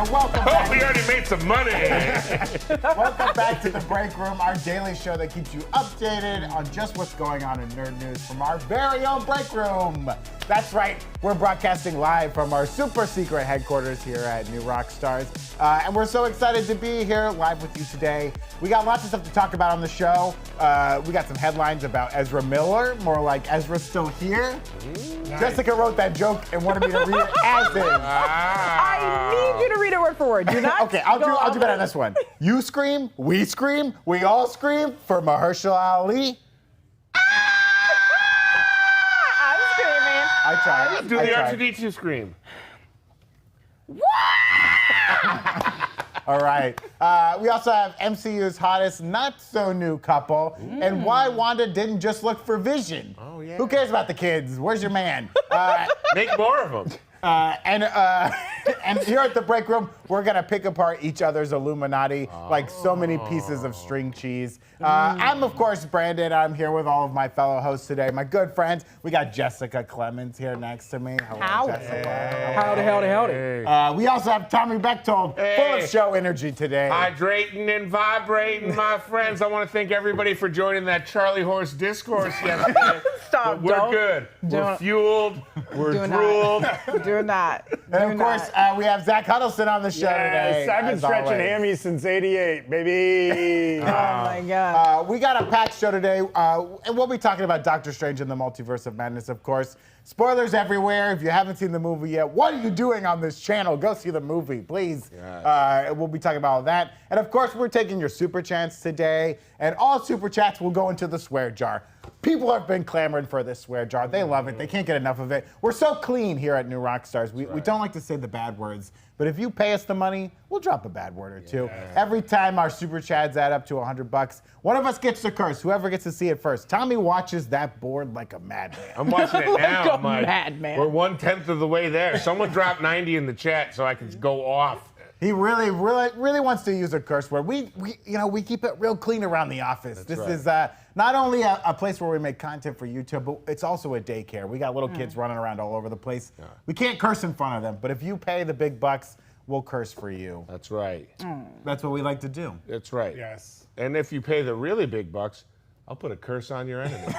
and welcome back. We already made some money. Welcome back to the Break Room, our daily show that keeps you updated on just what's going on in nerd news from our very own Break Room. That's right, we're broadcasting live from our super secret headquarters here at New Rockstars. And we're so excited to be here live with you today. We got lots of stuff to talk about on the show. We got some headlines about Ezra Miller, more like Ezra's still here. Nice. Jessica wrote that joke and wanted me to read it as is. I need you to read it word for word. Do not. Okay, I'll do better on this one. You scream, we all scream for Mahershala Ali. I'm screaming. I tried. Do the R2D2 scream. All right. We also have MCU's hottest, not-so-new couple, and why Wanda didn't just look for Vision. Oh, yeah. Who cares about the kids? Where's your man? Make more of them. And here at the Break Room, we're going to pick apart each other's Illuminati like so many pieces of string cheese. I'm, of course, Brandon. I'm here with all of my fellow hosts today, my good friends. We got Jessica Clemons here next to me. Hello, Howdy. Jessica. Howdy. We also have Tommy Bechtold, full of show energy today. Hydrating and vibrating, my friends. I want to thank everybody for joining that Charlie Horse discourse yesterday. Stop. We're good. We're fueled. We're drooled. Do not. And of course, we have Zach Huddleston on the show today. I've been stretching hammies since '88, baby. Oh my God. We got a packed show today, and we'll be talking about Doctor Strange in the Multiverse of Madness, of course. Spoilers everywhere. If you haven't seen the movie yet, what are you doing on this channel? Go see the movie, please. Yes. We'll be talking about all that. And of course, we're taking your Super Chats today, and all Super Chats will go into the Swear Jar. People have been clamoring for this Swear Jar. They love it. They can't get enough of it. We're so clean here at New Rockstars. We don't like to say the bad words, but if you pay us the money, we'll drop a bad word or two. Every time our Super Chats add up to $100, one of us gets to curse. Whoever gets to see it first. Tommy watches that board like a madman. I'm watching it now. Like a madman. We're 1/10 of the way there. Someone dropped 90 in the chat so I can go off. He really wants to use a curse word. We keep it real clean around the office. This is not only a place where we make content for YouTube, but it's also a daycare. We got little kids running around all over the place. We can't curse in front of them, but if you pay the big bucks, we'll curse for you. That's right. That's what we like to do. That's right. Yes. And if you pay the really big bucks, I'll put a curse on your enemy.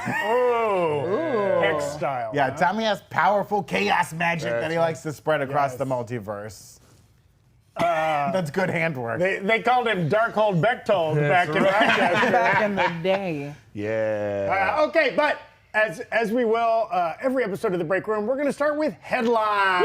Hex style. Yeah, Tommy has powerful chaos magic that he likes to spread across the multiverse. That's good handwork. They called him Darkhold Bechtold back in Rochester. Back in the day. Yeah. Okay, but as we will every episode of the Break Room, we're going to start with headlines.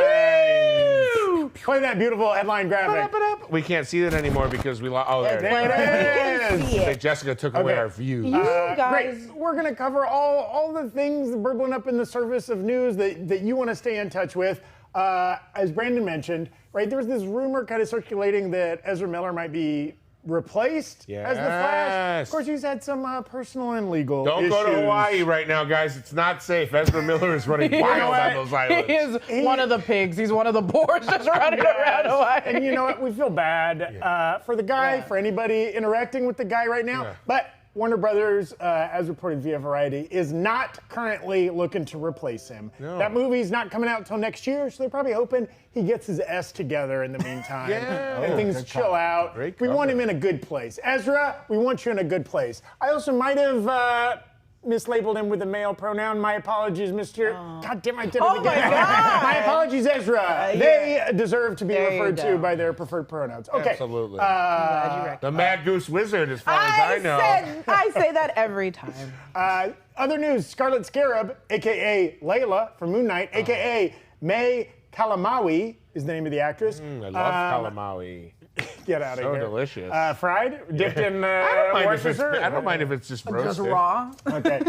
Woo! Play that beautiful headline graphic. We can't see that anymore because we lost. Oh, there There it is. Jessica took away our views. You guys. Great. We're going to cover all the things burbling up in the surface of news that you want to stay in touch with. As Brandon mentioned, right, there was this rumor kind of circulating that Ezra Miller might be replaced as the Flash. Of course, he's had some personal and legal issues. Don't go to Hawaii right now, guys. It's not safe. Ezra Miller is running wild on those islands. He is one of the pigs. He's one of the boars just running around Hawaii. And you know what? We feel bad for the guy, for anybody interacting with the guy right now. Yeah. But Warner Brothers, as reported via Variety, is not currently looking to replace him. No. That movie's not coming out until next year, so they're probably hoping he gets his S together in the meantime. And things chill out. Great We want cover. him in a good place. Ezra, we want you in a good place. I also might have mislabeled him with a male pronoun. My apologies, Mr. God damn, I did it Oh my again. God. My apologies, Ezra. They deserve to be There you referred to go. by their preferred pronouns. Okay. Absolutely. Glad you recognized. The Mad Goose Wizard, as far as I know. I say that every time. Other news, Scarlet Scarab, a.k.a. Layla from Moon Knight, a.k.a. May Kalamaui is the name of the actress. I love calamari. Get out of So here. delicious. Fried, dipped in I Worcestershire. don't mind if it's just roasted. Just raw. Okay.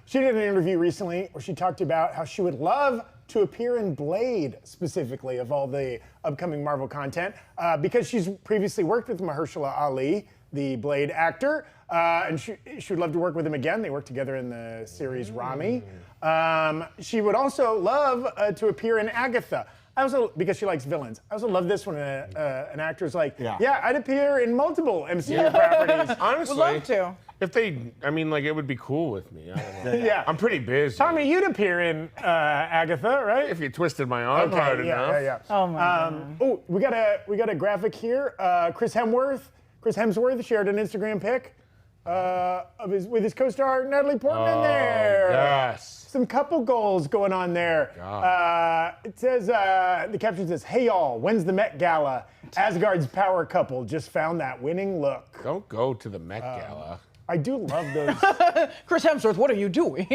She did an interview recently where she talked about how she would love to appear in Blade, specifically, of all the upcoming Marvel content, because she's previously worked with Mahershala Ali, the Blade actor, and she would love to work with him again. They worked together in the series Rami. She would also love to appear in Agatha. I also, because she likes villains, I also love this when an actor's like, Yeah. yeah, I'd appear in multiple MCU properties. Honestly, Would love to. if they, I mean, like, it would be cool with me. I don't know. Yeah. I'm pretty busy. Tommy, you'd appear in Agatha, right? If you twisted my arm hard enough. Yeah. Oh my God. Oh, we got a graphic here. Chris Hemsworth shared an Instagram pic with his co-star Natalie Portman there. Yes. Some couple goals going on there. It says, the caption says, "Hey y'all, when's the Met Gala? Asgard's power couple just found that winning look." Don't go to the Met Gala. I do love those. Chris Hemsworth, what are you doing?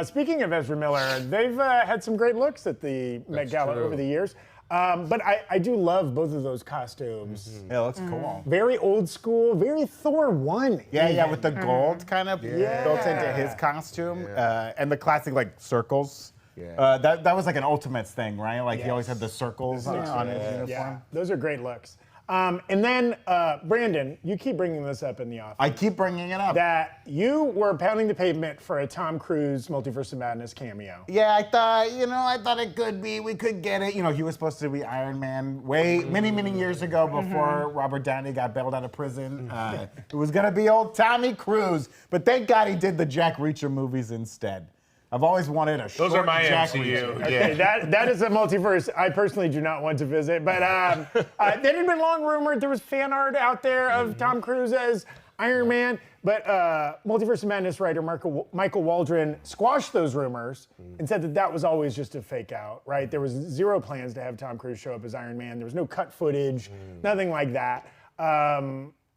Speaking of Ezra Miller, they've had some great looks at the Met Gala true. over the years. But I do love both of those costumes. Yeah, it looks cool. Very old school, very Thor 1. Yeah, with the gold kind of built into his costume, and the classic like circles. Yeah. That was like an Ultimates thing, right? Like he always Yes. had the circles on his uniform. Yeah, those are great looks. And then, Brandon, you keep bringing this up in the office. I keep bringing it up. that you were pounding the pavement for a Tom Cruise Multiverse of Madness cameo. Yeah, I thought it could be, we could get it. You know, he was supposed to be Iron Man many years ago before Robert Downey got bailed out of prison. It was gonna be old Tommy Cruise, but thank God he did the Jack Reacher movies instead. I've always wanted a short Those are my Jack MCU. Reacher. Okay, Yeah. that is a multiverse I personally do not want to visit, but that had been long rumored. There was fan art out there of Tom Cruise as Iron Man, but Multiverse of Madness writer Michael Waldron squashed those rumors and said that was always just a fake out, right? There was zero plans to have Tom Cruise show up as Iron Man. There was no cut footage, nothing like that.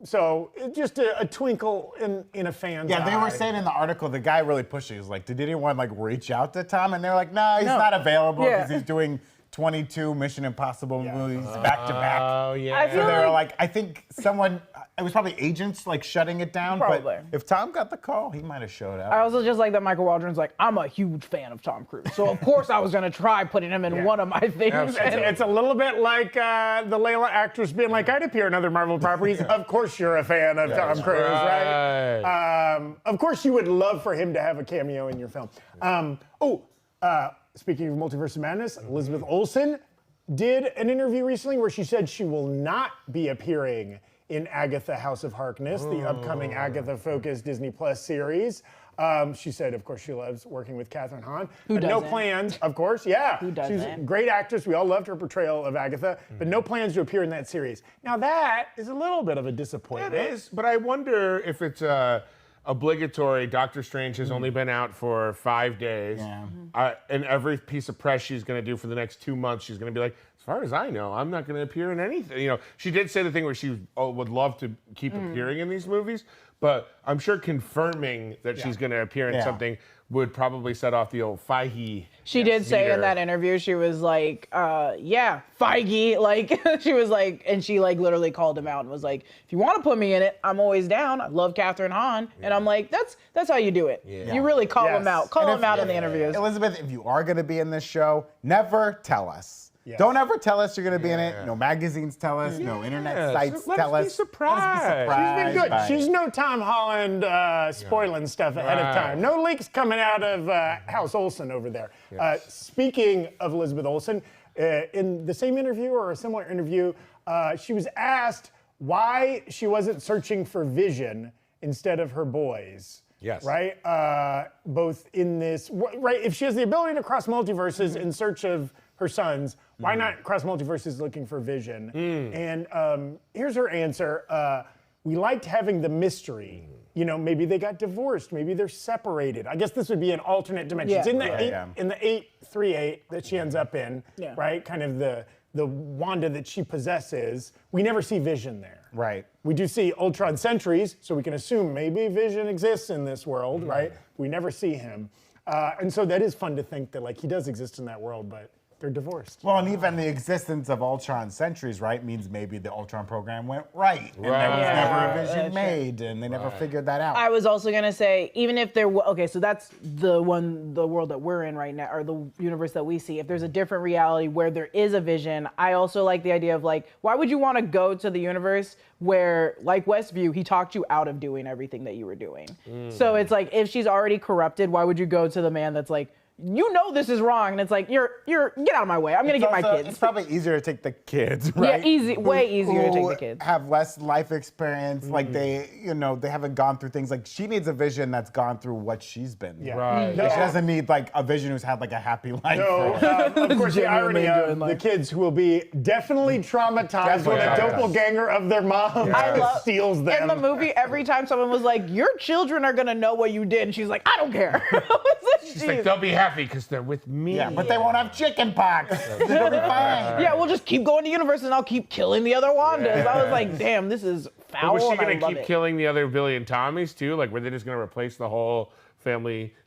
So just a twinkle in a fan's Yeah, they were eye. saying in the article, the guy really pushed it. He was like, did anyone like reach out to Tom? And they're like, no, he's not available because he's doing 22 Mission Impossible movies back to back. Oh, yeah. I So feel they were like like, I think someone, it was probably agents like shutting it down. Probably. But if Tom got the call, he might have showed up. I also just like that Michael Waldron's like, I'm a huge fan of Tom Cruise. So of course I was gonna try putting him in one of my things. Absolutely. It's a little bit like the Layla actress being like, I'd appear in other Marvel properties. Of course you're a fan of Tom Cruise, right? Of course you would love for him to have a cameo in your film. Speaking of Multiverse of Madness, Elizabeth Olsen did an interview recently where she said she will not be appearing in Agatha House of Harkness, the upcoming Agatha-focused Disney Plus series. She said, of course, she loves working with Kathryn Hahn. But no doesn't? plans, of course, yeah. Who She's a doesn't? great actress. We all loved her portrayal of Agatha, but no plans to appear in that series. Now that is a little bit of a disappointment. It is, but I wonder if it's obligatory. Doctor Strange has only been out for 5 days. Yeah. And every piece of press she's going to do for the next 2 months, she's going to be like, as far as I know, I'm not going to appear in anything. You know, she did say the thing where she would love to keep appearing in these movies, but I'm sure confirming that she's going to appear in something would probably set off the old Feige. She did say meter. in that interview, she was like, yeah, Feige. Like, she was like, and she like literally called him out and was like, if you want to put me in it, I'm always down. I love Kathryn Hahn. And I'm like, that's how you do it. You really call Yes. him out. Call him out in the interviews. Elizabeth, if you are going to be in this show, never tell us. Yes. Don't ever tell us you're going to be in it. No magazines tell us. No internet sites let tell us be us. surprised. Let us be She's been good. by it. She's no Tom Holland spoiling stuff ahead of time. No leaks coming out of House Olson over there. Speaking of Elizabeth Olsen, in the same interview or a similar interview, she was asked why she wasn't searching for Vision instead of her boys. Yes. Right? Both in this, right? If she has the ability to cross multiverses in search of her sons, why not cross multiverses looking for Vision? And here's her answer. We liked having the mystery. You know, maybe they got divorced, maybe they're separated. I guess this would be an alternate dimension. It's in the in the 838 that she ends up in, right? Kind of the Wanda that she possesses. We never see Vision there. Right. We do see Ultron sentries, so we can assume maybe Vision exists in this world, right? We never see him. And so that is fun to think that like he does exist in that world, but they're divorced. Well, and even the existence of Ultron Sentries, right, means maybe the Ultron program went right. And there was never a Vision made, and they never figured that out. I was also gonna say, even if there were, okay, so that's the world that we're in right now, or the universe that we see. If there's a different reality where there is a Vision, I also like the idea of like, why would you want to go to the universe where, like Westview, he talked you out of doing everything that you were doing? So it's like, if she's already corrupted, why would you go to the man that's like, you know this is wrong, and it's like you're get out of my way. I'm gonna get my kids. It's probably easier to take the kids, right? Yeah, way easier to take the Who kids. have less life experience, like they haven't gone through things. Like she needs a vision that's gone through what she's been. Yeah. Right. Like, she doesn't need like a vision who's had like a happy life. So, of course, the irony Genuinely of doing the life. kids who will be definitely traumatized when a doppelganger of their mom steals them. In the movie, every time someone was like, "Your children are gonna know what you did," and she's like, "I don't care." She's like, they'll be happy because they're with me. Yeah, but they won't have chicken pox. It'll be fine. Yeah, we'll just keep going to universe, and I'll keep killing the other Wandas. I was like, "Damn, this is But foul." was she and I gonna love keep it. killing the other Billy and Tommies too? Like, were they just gonna replace the whole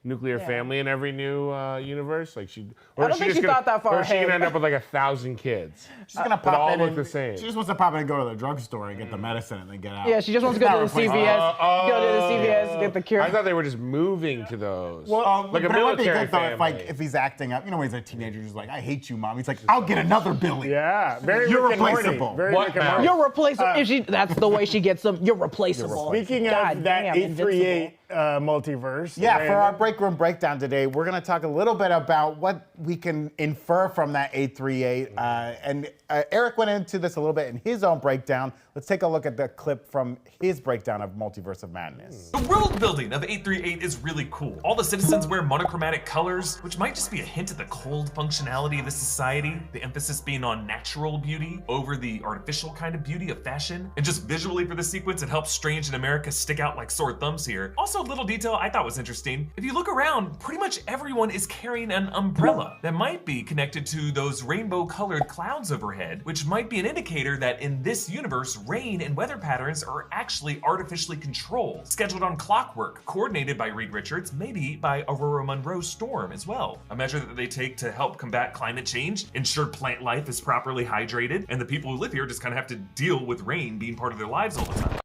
nuclear family in every new universe? Like I don't think she thought that far Or is she ahead. gonna end up with like 1,000 kids? She's gonna That pop all in. look and- the same. She just wants to pop in and go to the drugstore and get the medicine and then get out. Yeah, she just wants to go to the CVS, go to the CVS, get the cure. I thought they were just moving to those. Like a but it would be military good though if, like, family. if he's acting up. You know, when he's a teenager, he's like, "I hate you, mom." He's like, "I'll get another Billy." Yeah, very You're Rick and Morty. replaceable. Very What Rick and now? Morty. You're replaceable. That's the way she gets them. You're replaceable. Speaking God of that damn, 838 multiverse. Yeah, for our Brandon, Breakroom breakdown today, we're going to talk a little bit about what we can infer from that 838. And Eric went into this a little bit in his own breakdown. Let's take a look at the clip from his breakdown of Multiverse of Madness. The world building of 838 is really cool. All the citizens wear monochromatic colors, which might just be a hint at the cold functionality of the society, the emphasis being on natural beauty over the artificial kind of beauty of fashion. And just visually for the sequence, it helps Strange and America stick out like sore thumbs here. Also, a little detail I thought was interesting. If you look around, pretty much everyone is carrying an umbrella that might be connected to those rainbow-colored clouds overhead, which might be an indicator that in this universe, rain and weather patterns are actually artificially controlled, scheduled on clockwork, coordinated by Reed Richards, maybe by Aurora Monroe's storm as well. A measure that they take to help combat climate change, ensure plant life is properly hydrated, and the people who live here just kind of have to deal with rain being part of their lives all the time.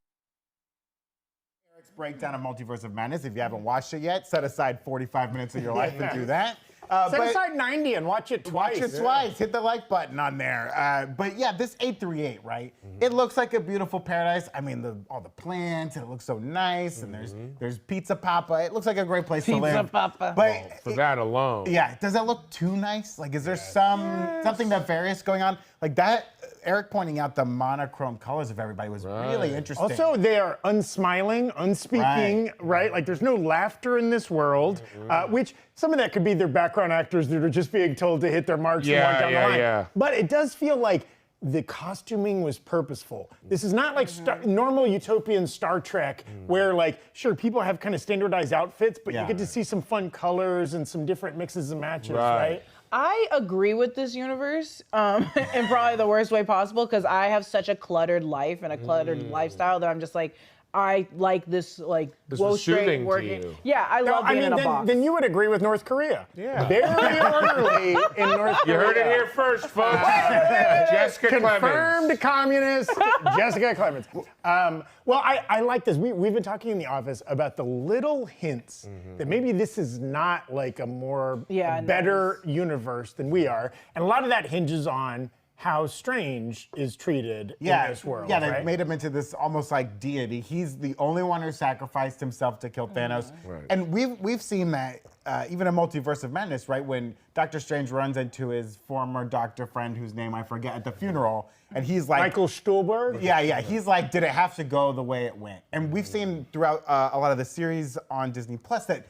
Eric's breakdown of Multiverse of Madness. If you haven't watched it yet, set aside 45 minutes of your life and do that. Set But- aside 90 and watch it twice. Watch it twice. Hit the like button on there. But yeah, this 838, right? It looks like a beautiful paradise. I mean, all the plants, and it looks so nice. And there's Pizza Papa. It looks like a great place to live. Pizza Papa. But For that alone. yeah, does that look too nice? Like, is there something nefarious going on? Like that, Eric pointing out the monochrome colors of everybody was really interesting. Also, they are unsmiling, unspeaking, right? Like there's no laughter in this world, which some of that could be their background actors that are just being told to hit their marks and walk down the line. Yeah. But it does feel like the costuming was purposeful. This is not like normal utopian Star Trek where like, sure, people have kind of standardized outfits, but you get to see some fun colors and some different mixes and matches, right? I agree with this universe in probably the worst way possible because I have such a cluttered life and a cluttered lifestyle that I'm just like, I like this like This low was soothing straight to working. you. Yeah, I love being in a box. Then you would agree with North Korea. Yeah. Very orderly in North You Korea. heard it here first, folks. Jessica Clemons. Confirmed communist Jessica Clemons. Well, I like this. We've been talking in the office about the little hints that maybe this is not like a more better universe than we are. And a lot of that hinges on how Strange is treated in this world. Yeah, they right? made him into this almost like deity. He's the only one who sacrificed himself to kill Thanos. Right. And we've seen that even in Multiverse of Madness, right? When Doctor Strange runs into his former doctor friend, whose name I forget, at the funeral, and he's like, Michael Stuhlbarg? Yeah. He's like, did it have to go the way it went? And we've seen throughout a lot of the series on Disney Plus that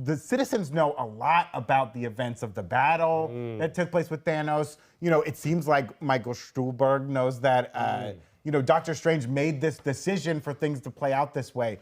the citizens know a lot about the events of the battle that took place with Thanos. You know, it seems like Michael Stuhlbarg knows that, you know, Doctor Strange made this decision for things to play out this way.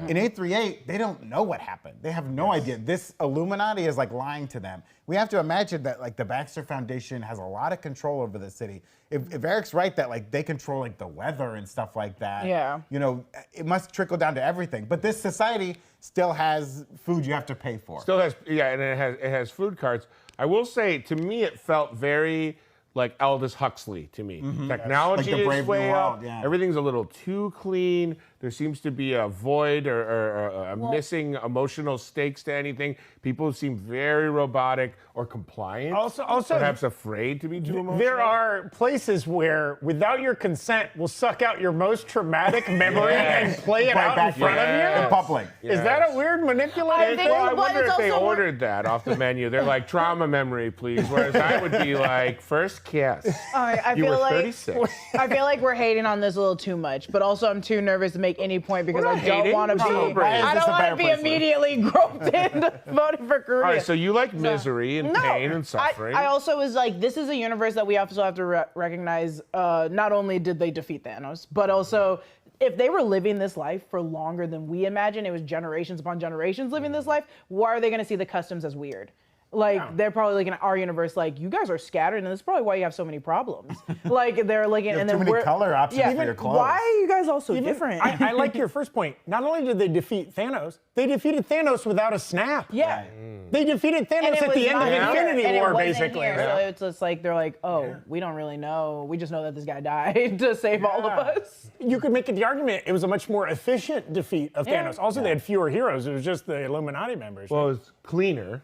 In 838, they don't know what happened. They have no idea. This Illuminati is like lying to them. We have to imagine that like the Baxter Foundation has a lot of control over the city. If Eric's right that like they control like the weather and stuff like that, you know, it must trickle down to everything. But this society still has food you have to pay for. Still has, and it has food carts. I will say, to me, it felt very like Aldous Huxley to me. Technology Like the Brave is New way World, up. yeah. Everything's a little too clean. There seems to be a void or a missing emotional stakes to anything. People seem very robotic or compliant. Also, perhaps afraid to be too emotional. there are places where, without your consent, will suck out your most traumatic memory and play it out in front of you. in public. Is that a weird manipulative thing? think- Well, I But wonder it's if they also- ordered that off the menu. They're like, trauma memory, please. Whereas I would be like, first kiss. I You feel were like 36. I feel like we're hating on this a little too much, but also I'm too nervous to make any point because We're I not don't hating, want to we're be. celebrating. Why I is this don't a want better to be place for it? immediately groped into voting for Korea. All right, so you like misery and pain and suffering. I also was like, this is a universe that we also have to recognize. Not only did they defeat Thanos, but also if they were living this life for longer than we imagine, it was generations upon generations living this life. Why are they going to see the customs as weird? Like they're probably looking at our universe like you guys are scattered, and that's probably why you have so many problems. Like they're looking, have and too then many we're color options for even- your clothes. Why are you guys all so different? I like your first point. Not only did they defeat Thanos, they defeated Thanos without a snap. yeah. They defeated And Thanos it at was the end of not here, Infinity and it War, wasn't basically. here, so it's just like they're like, oh, we don't really know. We just know that this guy died to save all of us. You could make the argument it was a much more efficient defeat of Yeah. Thanos. Also, they had fewer heroes. It was just the Illuminati members. well, it's cleaner.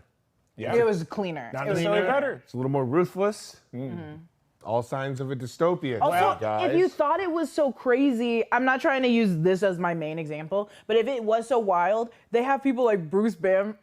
It was cleaner. Not It was necessarily cleaner. better. It's a little more ruthless. All signs of a dystopia. Also, guys. if you thought it was so crazy, I'm not trying to use this as my main example, but if it was so wild, they have people like Bruce Campbell,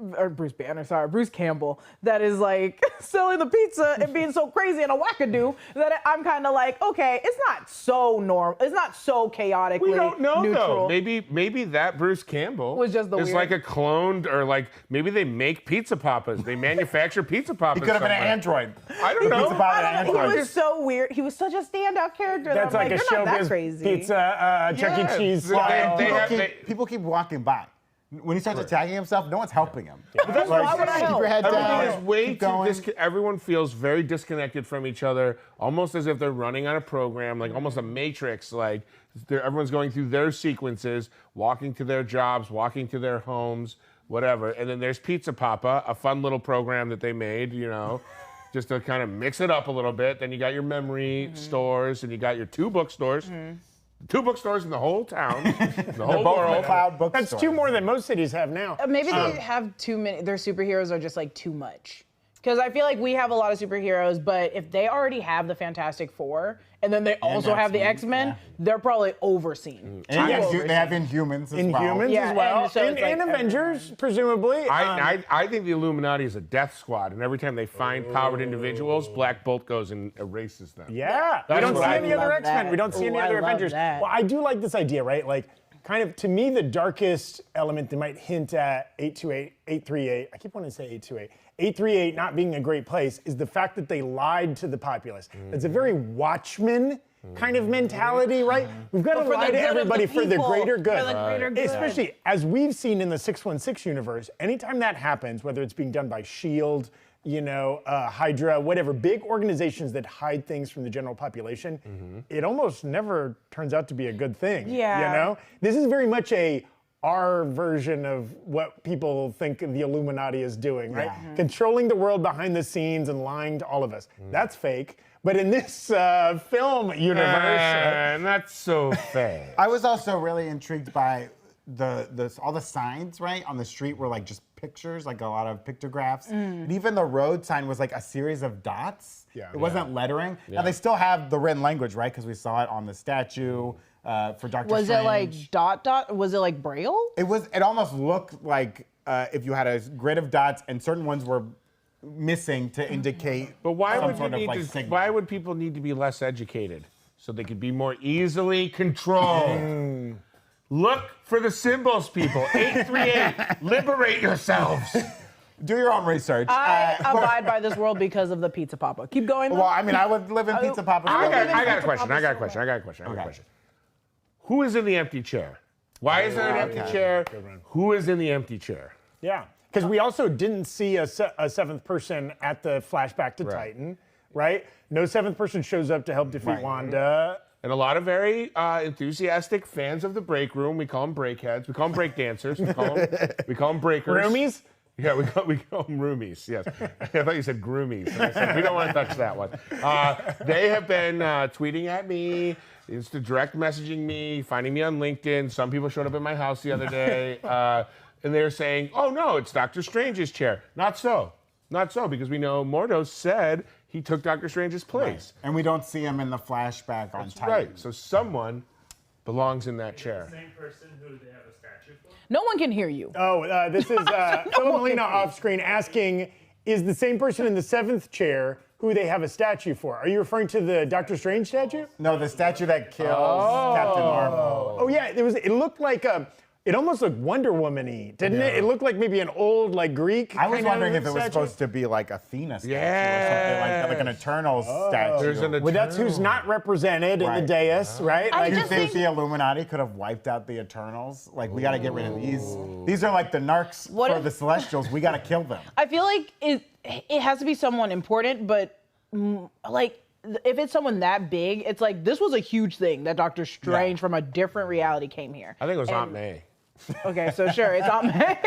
that is like selling the pizza and being so crazy and a wackadoo that I'm kind of like, okay, it's not so normal, it's not so chaotically we don't know neutral. though. Maybe that Bruce Campbell Was just the is weird- like a cloned, or like maybe they make pizza papas. They manufacture pizza papas. He could have been an somewhere. android. I don't know. Pizza Pop I don't know, android. he was so weird. He was such a standout character. That's that I'm like a you're not that showbiz crazy. pizza, Chuck E. Yeah, Cheese they- style. they have- People keep walking by. When he starts attacking himself, no one's helping him. Why would I keep help? your head down. Everybody's way keep too going. everyone feels very disconnected from each other, almost as if they're running on a program, like almost a matrix. Like everyone's going through their sequences, walking to their jobs, walking to their homes, whatever. And then there's Pizza Papa, a fun little program that they made, just to kind of mix it up a little bit. Then you got your memory stores, and you got your 2 bookstores. 2 bookstores in the whole town, the whole Both world. McLeod bookstore. That's 2 more than most cities have now. Maybe they have too many. Their superheroes are just like too much. Because I feel like we have a lot of superheroes, but if they already have the Fantastic Four and then they also have the X-Men, they're probably overseen. And Too they have Inhumans as well. Inhumans Yeah, as well. and so it's like and Avengers, presumably. I think the Illuminati is a death squad, and every time they find powered individuals, Black Bolt goes and erases them. Yeah, we That's don't see what I any other love X-Men. that. We don't see any Ooh, I other love Avengers. that. Well, I do like this idea, right? Like, kind of, to me, the darkest element that might hint at 838, I keep wanting to say 828, 838 not being a great place is the fact that they lied to the populace. It's a very Watchmen kind of mentality, right? We've got to for the lie to good of the everybody for the people, greater for good. the greater good. Especially as we've seen in the 616 universe, anytime that happens, whether it's being done by S.H.I.E.L.D., Hydra, whatever, big organizations that hide things from the general population, it almost never turns out to be a good thing. Yeah. This is very much our version of what people think the Illuminati is doing, right? Controlling the world behind the scenes and lying to all of us. That's fake. But in this film universe, And that's so fair. I was also really intrigued by all the signs, right, on the street were like just pictures, like a lot of pictographs. And even the road sign was like a series of dots. Yeah. It wasn't lettering. Now they still have the written language, right? Because we saw it on the statue for Doctor Was Strange. it like dot? Was it like Braille? It almost looked like if you had a grid of dots and certain ones were missing to indicate But why some would sort of like signal. why would people need to be less educated so they could be more easily controlled? Look for the symbols, people. 838. Liberate yourselves. Do your own research. I abide by this world because of the Pizza Papa. Keep going. Well, I mean, I would live in Pizza Papa's I world. got a question. Who is in the empty chair? Why is there an empty chair? Who is in the empty chair? yeah. Because we also didn't see a 7th person at the flashback to Titan, right? No 7th person shows up to help defeat Wanda. And a lot of very enthusiastic fans of the break room. We call them breakheads. We call them break dancers. We call them breakers. Roomies? Yeah, we call them roomies. Yes, I thought you said groomies. And I said, we don't want to touch that one. They have been tweeting at me, direct messaging me, finding me on LinkedIn. Some people showed up at my house the other day, and they're saying, "Oh no, it's Doctor Strange's chair." Not so, because we know Mordo said he took Doctor Strange's place, And we don't see him in the flashback on Titan. right. So someone belongs in that chair. Same person who they have a statue for? No one can hear you. Oh, this is Phil Molina off screen asking, is the same person in the 7th chair who they have a statue for? Are you referring to the Doctor Strange statue? No, the statue that kills Captain Marvel. Oh yeah, it looked like it almost looked Wonder Woman-y, didn't it? It looked like maybe an old Greek. I was kind wondering of if it was statue. supposed to be like Athena statue or Yes. something like that, like an Eternals statue. There's an Well, that's who's not represented in the dais, right? I Do you just think think- the Illuminati could have wiped out the Eternals? Like, we got to get rid of these. These are like the narcs What for if- the Celestials. We got to kill them. I feel like it has to be someone important, but like if it's someone that big, it's like this was a huge thing that Doctor Strange from a different reality came here. I think it was Aunt May. Okay, so sure, it's Aunt May.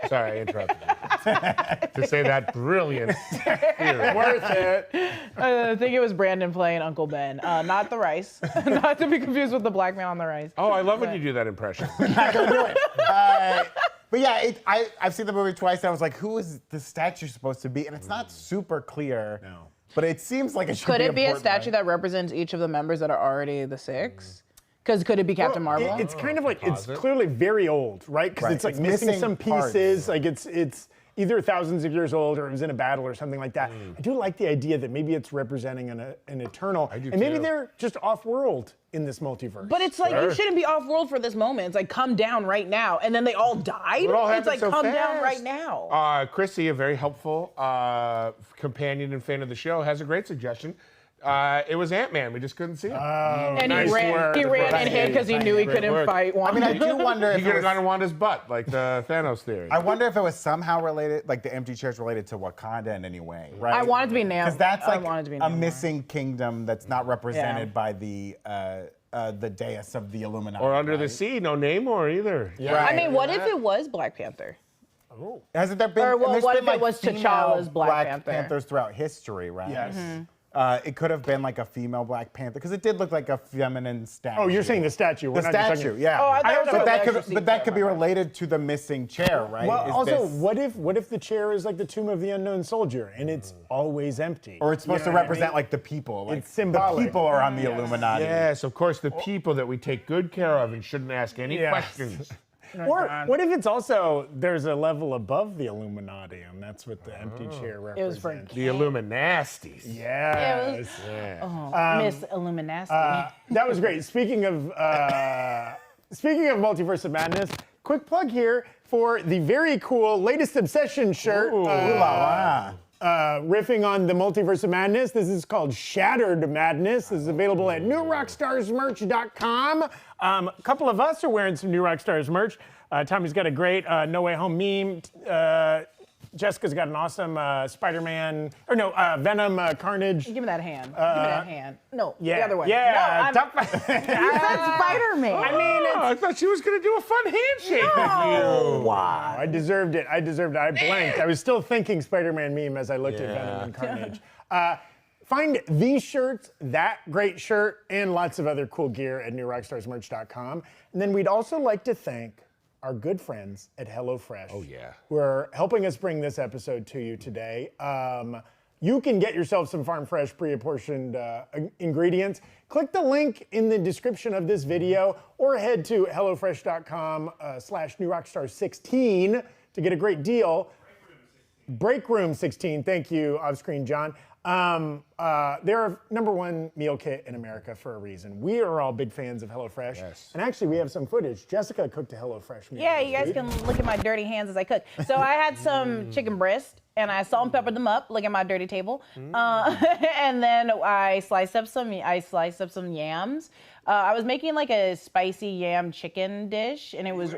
Sorry, I interrupted you. To say that brilliant theory. Worth it. I think it was Brandon playing Uncle Ben, not the rice, not to be confused with the black man on the rice. Oh, I love when you do that impression. But yeah, I've seen the movie twice, and I was like, who is the statue supposed to be? And it's not super clear. No. But it seems like it should Could be it be a important, statue right? that represents each of the members that are already the 6? Because could it be Captain Marvel? It's kind of like, it's Pause it. clearly very old, right? Because Right. it's like It's missing missing some parts. pieces. Like it's either thousands of years old or it was in a battle or something like that. I do like the idea that maybe it's representing an Eternal. I do and maybe too. they're just off-world in this multiverse. But it's like you shouldn't be off world for this moment. It's like come down right now, and then they all died. It all It's happened like so come down fast. right now. Chrissy, a very helpful companion and fan of the show, has a great suggestion. It was Ant-Man. We just couldn't see him. And nice he ran, work. he ran and hid because he knew he Great couldn't work. fight I Wanda. mean, I do wonder He if could it have gone was, in Wanda's butt, like the Thanos theory. I wonder if it was somehow related, like the empty chairs related to Wakanda in any way, right? I want it to be Namor. Because that's I like want it to be a Namor. missing kingdom that's not represented by the dais of the Illuminati. or Under the right? Sea, no Namor either. Right. I mean, what if it was Black Panther? Hasn't there been? Or, well, and there's what been, if it like, was female T'Challa's Black Panther? Panthers throughout history, right? Yes. It could have been like a female Black Panther because it did look like a feminine statue. Oh, you're saying the statue. We're the not just statue, talking- yeah. Oh, I thought it was but a that leisure could, but that could be related to the missing chair, right? Well, Is also, this- what if the chair is like the tomb of the unknown soldier and it's always empty? or it's supposed You to know what I represent mean? like the people. Like It's symbolic. The people are on the Illuminati. Yes, of course, the people that we take good care of and shouldn't ask any Yes. questions. Or what if it's also there's a level above the Illuminati and that's what the empty chair It was represents? for The Illuminasties. Yes. Miss Illuminati. That was great. Speaking of Multiverse of Madness, quick plug here for the very cool latest Obsession shirt. Ooh la la. Riffing on the Multiverse of Madness. This is called Shattered Madness. This is available at newrockstarsmerch.com. A couple of us are wearing some New Rockstars merch. Tommy's got a great No Way Home meme. Jessica's got an awesome Venom Carnage. Give me that hand. Give me that hand. No, Yeah, the other way. yeah. No, you said Spider-Man. I mean, Oh, I thought she was going to do a fun handshake with you. Wow. I deserved it. I blanked. I was still thinking Spider-Man meme as I looked at Venom and Carnage. Find these shirts, that great shirt, and lots of other cool gear at newrockstarsmerch.com. And then we'd also like to thank our good friends at HelloFresh. Oh, yeah. Who are helping us bring this episode to you today. You can get yourself some farm fresh pre-apportioned ingredients. Click the link in the description of this video or head to hellofresh.com/newrockstar16 to get a great deal. Breakroom 16, thank you, off-screen John. They're our #1 meal kit in America for a reason. We are all big fans of HelloFresh. Yes. And actually, we have some footage. Jessica cooked a HelloFresh meal. Yeah, this you guys week. can look at my dirty hands as I cook. So I had some chicken breast, and I salt and peppered them up. Look at my dirty table. And then I sliced up some yams. I was making like a spicy yam chicken dish, and it was.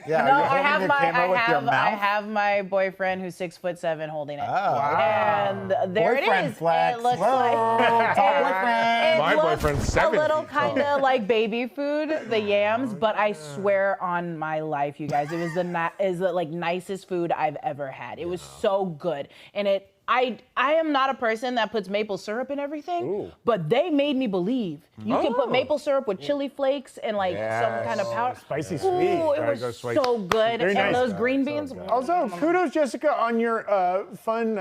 Yeah, No, are you I holding have your my camera with your mouth? I have my boyfriend who's 6'7" holding it. Oh, And there boyfriend it is. flex. It looks Whoa, like tall boyfriend. It's my looked boyfriend's 7 a little feet tall. kind of like baby food, the yams, but I swear on my life, you guys, it was the like nicest food I've ever had. It was so good, and I am not a person that puts maple syrup in everything, but they made me believe you can put maple syrup with chili flakes and like some kind of powder. Spicy sweet. Ooh, it Gotta go was sweet. so good. Very And nice. those green beans. Also, kudos, Jessica, on your fun,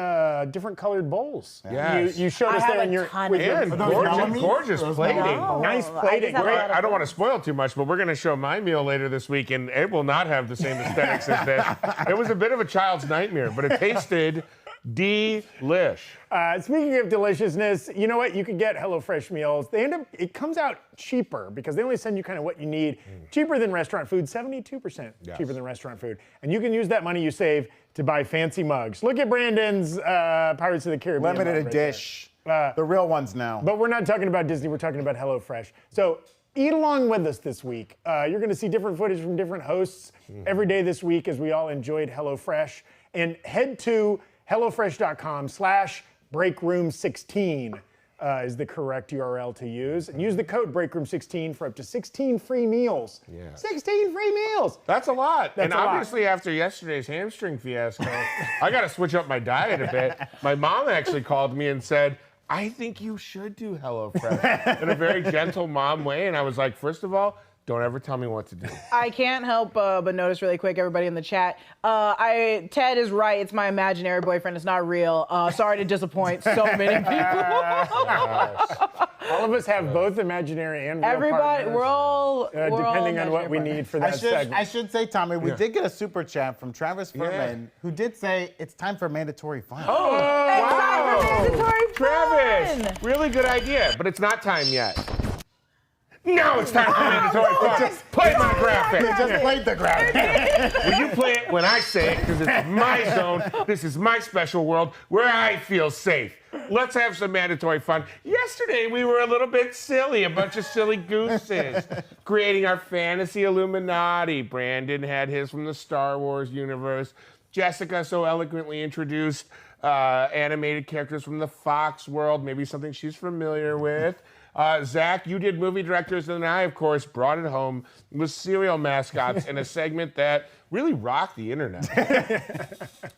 different colored bowls. Yes. You showed us I there have in a your ton with of your- And those yummy? gorgeous plating. No, Nice I plating. just have a Great. lot of I don't fun. want to spoil too much, but we're going to show my meal later this week, and it will not have the same aesthetics as this. It was a bit of a child's nightmare, but it tasted delish. Speaking of deliciousness, you know what? You could get HelloFresh meals. It comes out cheaper because they only send you kind of what you need. Cheaper than restaurant food, 72% cheaper than restaurant food. And you can use that money you save to buy fancy mugs. Look at Brandon's Pirates of the Caribbean. Limited mug right there. edition. The real ones now. But we're not talking about Disney, we're talking about HelloFresh. So eat along with us this week. You're gonna see different footage from different hosts every day this week as we all enjoyed HelloFresh. And head to HelloFresh.com/breakroom16 is the correct URL to use. And use the code breakroom16 for up to 16 free meals. 16 free meals! That's a lot. That's and a lot. obviously, after yesterday's hamstring fiasco, I got to switch up my diet a bit. My mom actually called me and said, I think you should do HelloFresh in a very gentle mom way. And I was like, first of all, don't ever tell me what to do. I can't help but notice really quick, everybody in the chat. Ted is right. It's my imaginary boyfriend. It's not real. Sorry to disappoint so many people. All of us have both imaginary and real Everybody, partners, we're all depending on what we imaginary need for I that should, segment. I should say, Tommy, we did get a super chat from Travis Furman, who did say it's time for mandatory fun. Wow. Mandatory Travis, fun. really good idea, but it's not time yet. Now it's time for mandatory fun. Play my graphic. They just played the graphic. Will you play it when I say it? Because it's my zone. This is my special world where I feel safe. Let's have some mandatory fun. Yesterday, we were a little bit silly, a bunch of silly gooses, creating our fantasy Illuminati. Brandon had his from the Star Wars universe. Jessica so eloquently introduced animated characters from the Fox world, maybe something she's familiar with. Zach, you did movie directors, and I, of course, brought it home with cereal mascots in a segment that really rocked the internet. A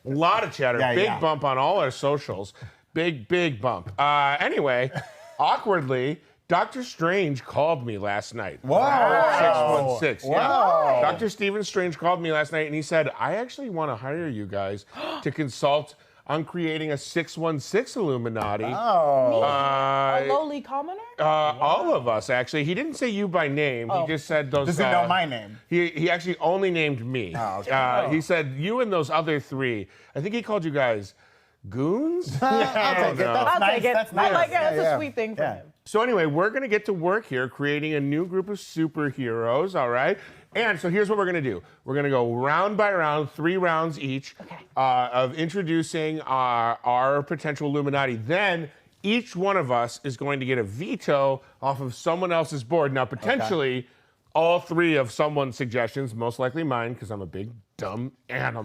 lot of chatter, big bump on all our socials. Big bump. Anyway, awkwardly, Dr. Strange called me last night. Wow. 616. Wow. Yeah. Dr. Stephen Strange called me last night, and he said, I actually want to hire you guys to consult on creating a 616 Illuminati. A lowly commoner? All of us, actually. He didn't say you by name. He just said those. Does he know my name? He actually only named me. He said you and those other three. I think he called you guys goons. I'll take it. That's I'll nice. take it. That's nice. I like it. That's Yeah, a sweet thing for yeah. him. So anyway, we're going to get to work here creating a new group of superheroes, all right? And so here's what we're going to do. We're going to go round by round, 3 rounds each, of introducing our potential Illuminati. Then each one of us is going to get a veto off of someone else's board. Now, potentially, all 3 of someone's suggestions, most likely mine, because I'm a big, dumb animal,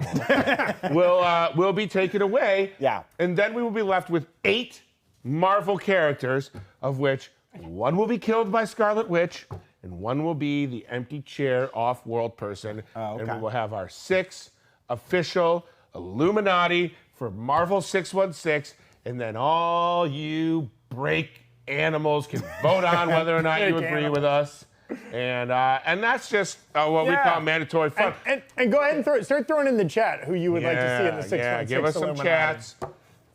will be taken away. Yeah. And then we will be left with 8 Marvel characters, of which 1 will be killed by Scarlet Witch, and 1 will be the empty chair off-world person. And we will have our 6 official Illuminati for Marvel 616, and then all you break animals can vote on whether or not you agree with us. And that's just what we call mandatory fun. And go ahead and start throwing in the chat who you would like to see in the 616 give us some Illuminati. chats.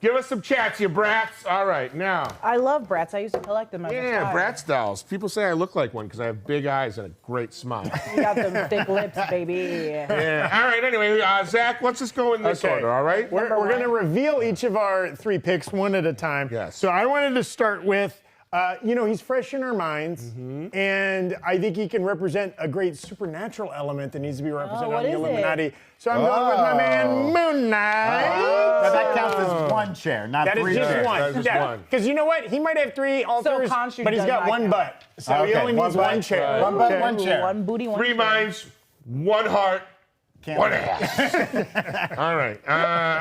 Give us some chats, you brats. All right, now. I love brats. I used to collect them as a Yeah, child. Bratz dolls. People say I look like one because I have big eyes and a great smile. You got them thick lips, baby. Yeah. All right, anyway, Zach, let's just go in this order, all right? We're going to reveal each of our 3 picks one at a time. Yes. So I wanted to start with, he's fresh in our minds, and I think he can represent a great supernatural element that needs to be represented what on the is it? Illuminati. So I'm going with my man Moon Knight. Now that counts as 1 chair, not That is 3 just chairs. one. That is just one. Because you know what? He might have 3 altars, Khonshu but he's does got not 1 count. butt. So he Okay, only one needs butt. 1 chair. One butt, Okay. 1 chair. One booty, one 3 chair. minds, 1 heart, What ass? All right.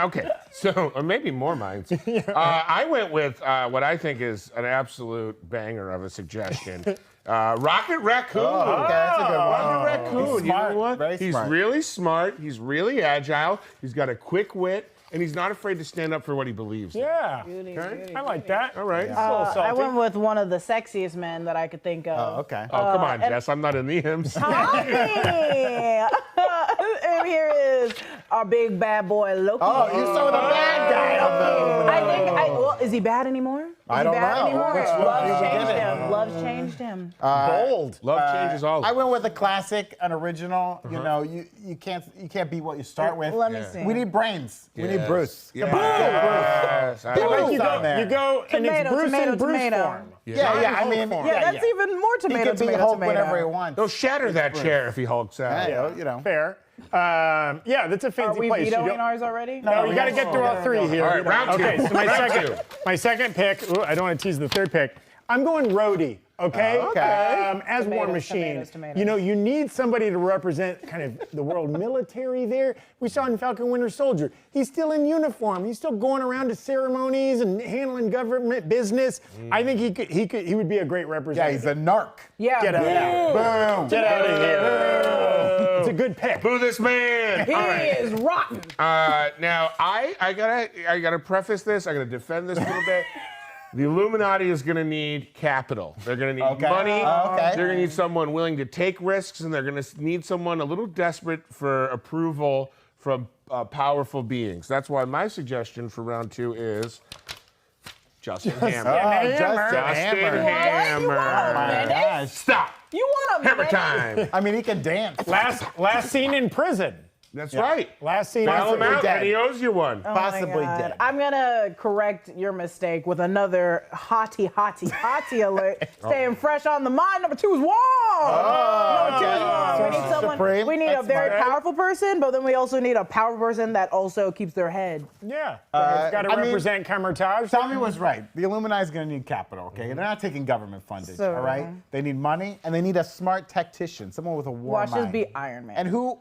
Okay. So, or maybe more minds. I went with what I think is an absolute banger of a suggestion. Rocket Raccoon. Oh, okay, that's a good one. Rocket Raccoon. He's You know smart, what? very He's smart. really smart. He's really agile. He's got a quick wit, and he's not afraid to stand up for what he believes in. Yeah. Okay. I like that. All right. It's a little salty. I went with one of the sexiest men that I could think of. Oh, okay. Oh, come on, Jess. I'm not in the MCU. Tommy! And here is our big bad boy Loki. Oh, you saw the bad guy on the. I think, well, is he bad anymore? Is I he don't bad know. Anymore? Which one Love's did you changed get it? him. Love's changed him. Bold. Love changes all. I went with a classic, an original. You know, you can't beat what you start with. Let me see. We need brains. We need Yes. Bruce. Yes. Bruce. I Bruce. like Bruce You on go, there. you go and it's Tomato, Bruce tomato, and Bruce tomato. form. Yeah, I mean, Yeah, that's even more He tomato, could be tomato, Hulk tomato. whenever he wants. He'll shatter that chair if he hulks out. Yeah, you know. Fair. Yeah, that's a Are fancy we place. You vetoing don't- ours already? No, you got to yes. get through all three here. All right, round two. Okay, so Round my second pick. Ooh, I don't want to tease the third pick. I'm going Rhodey. Okay. Okay. As War Tomatoes, Machine. tomatoes, tomatoes. You know, you need somebody to represent kind of the world military there. We saw in Falcon Winter Soldier. He's still in uniform. He's still going around to ceremonies and handling government business. I think he would be a great Yeah, representative. he's a narc. Yeah. Get out of here. Boom. Get out of here. It's a good pick. Boo this man. He All right. is rotten. Now I gotta preface this. I gotta defend this a little bit. The Illuminati is going to need capital. They're going to need Okay. money. Okay. They're going to need someone willing to take risks, and they're going to need someone a little desperate for approval from powerful beings. That's why my suggestion for round two is Justin Hammer. Oh, Justin Justin Hammer. Hammer. You want a Oh my minute? gosh. Stop. You want a Hammer minute? time. I mean, he can dance. Last scene in prison. That's right. Last scene. Bail him Possibly out, dead. and he owes you one. Oh my Possibly God. dead. I'm gonna correct your mistake with another hottie alert. Staying fresh on the mind. Number two is Wong. Number two is Wong. We need someone. Supreme. We need That's a very smart. powerful person, but then we also need a powerful person that also keeps their head. Yeah. It's got to I mean, represent Camertage. Tommy was right. The Illuminati is going to need capital, okay? They're not taking government funding, So- all right? They need money, and they need a smart tactician, someone with a war Watch mind. this be Iron Man. And who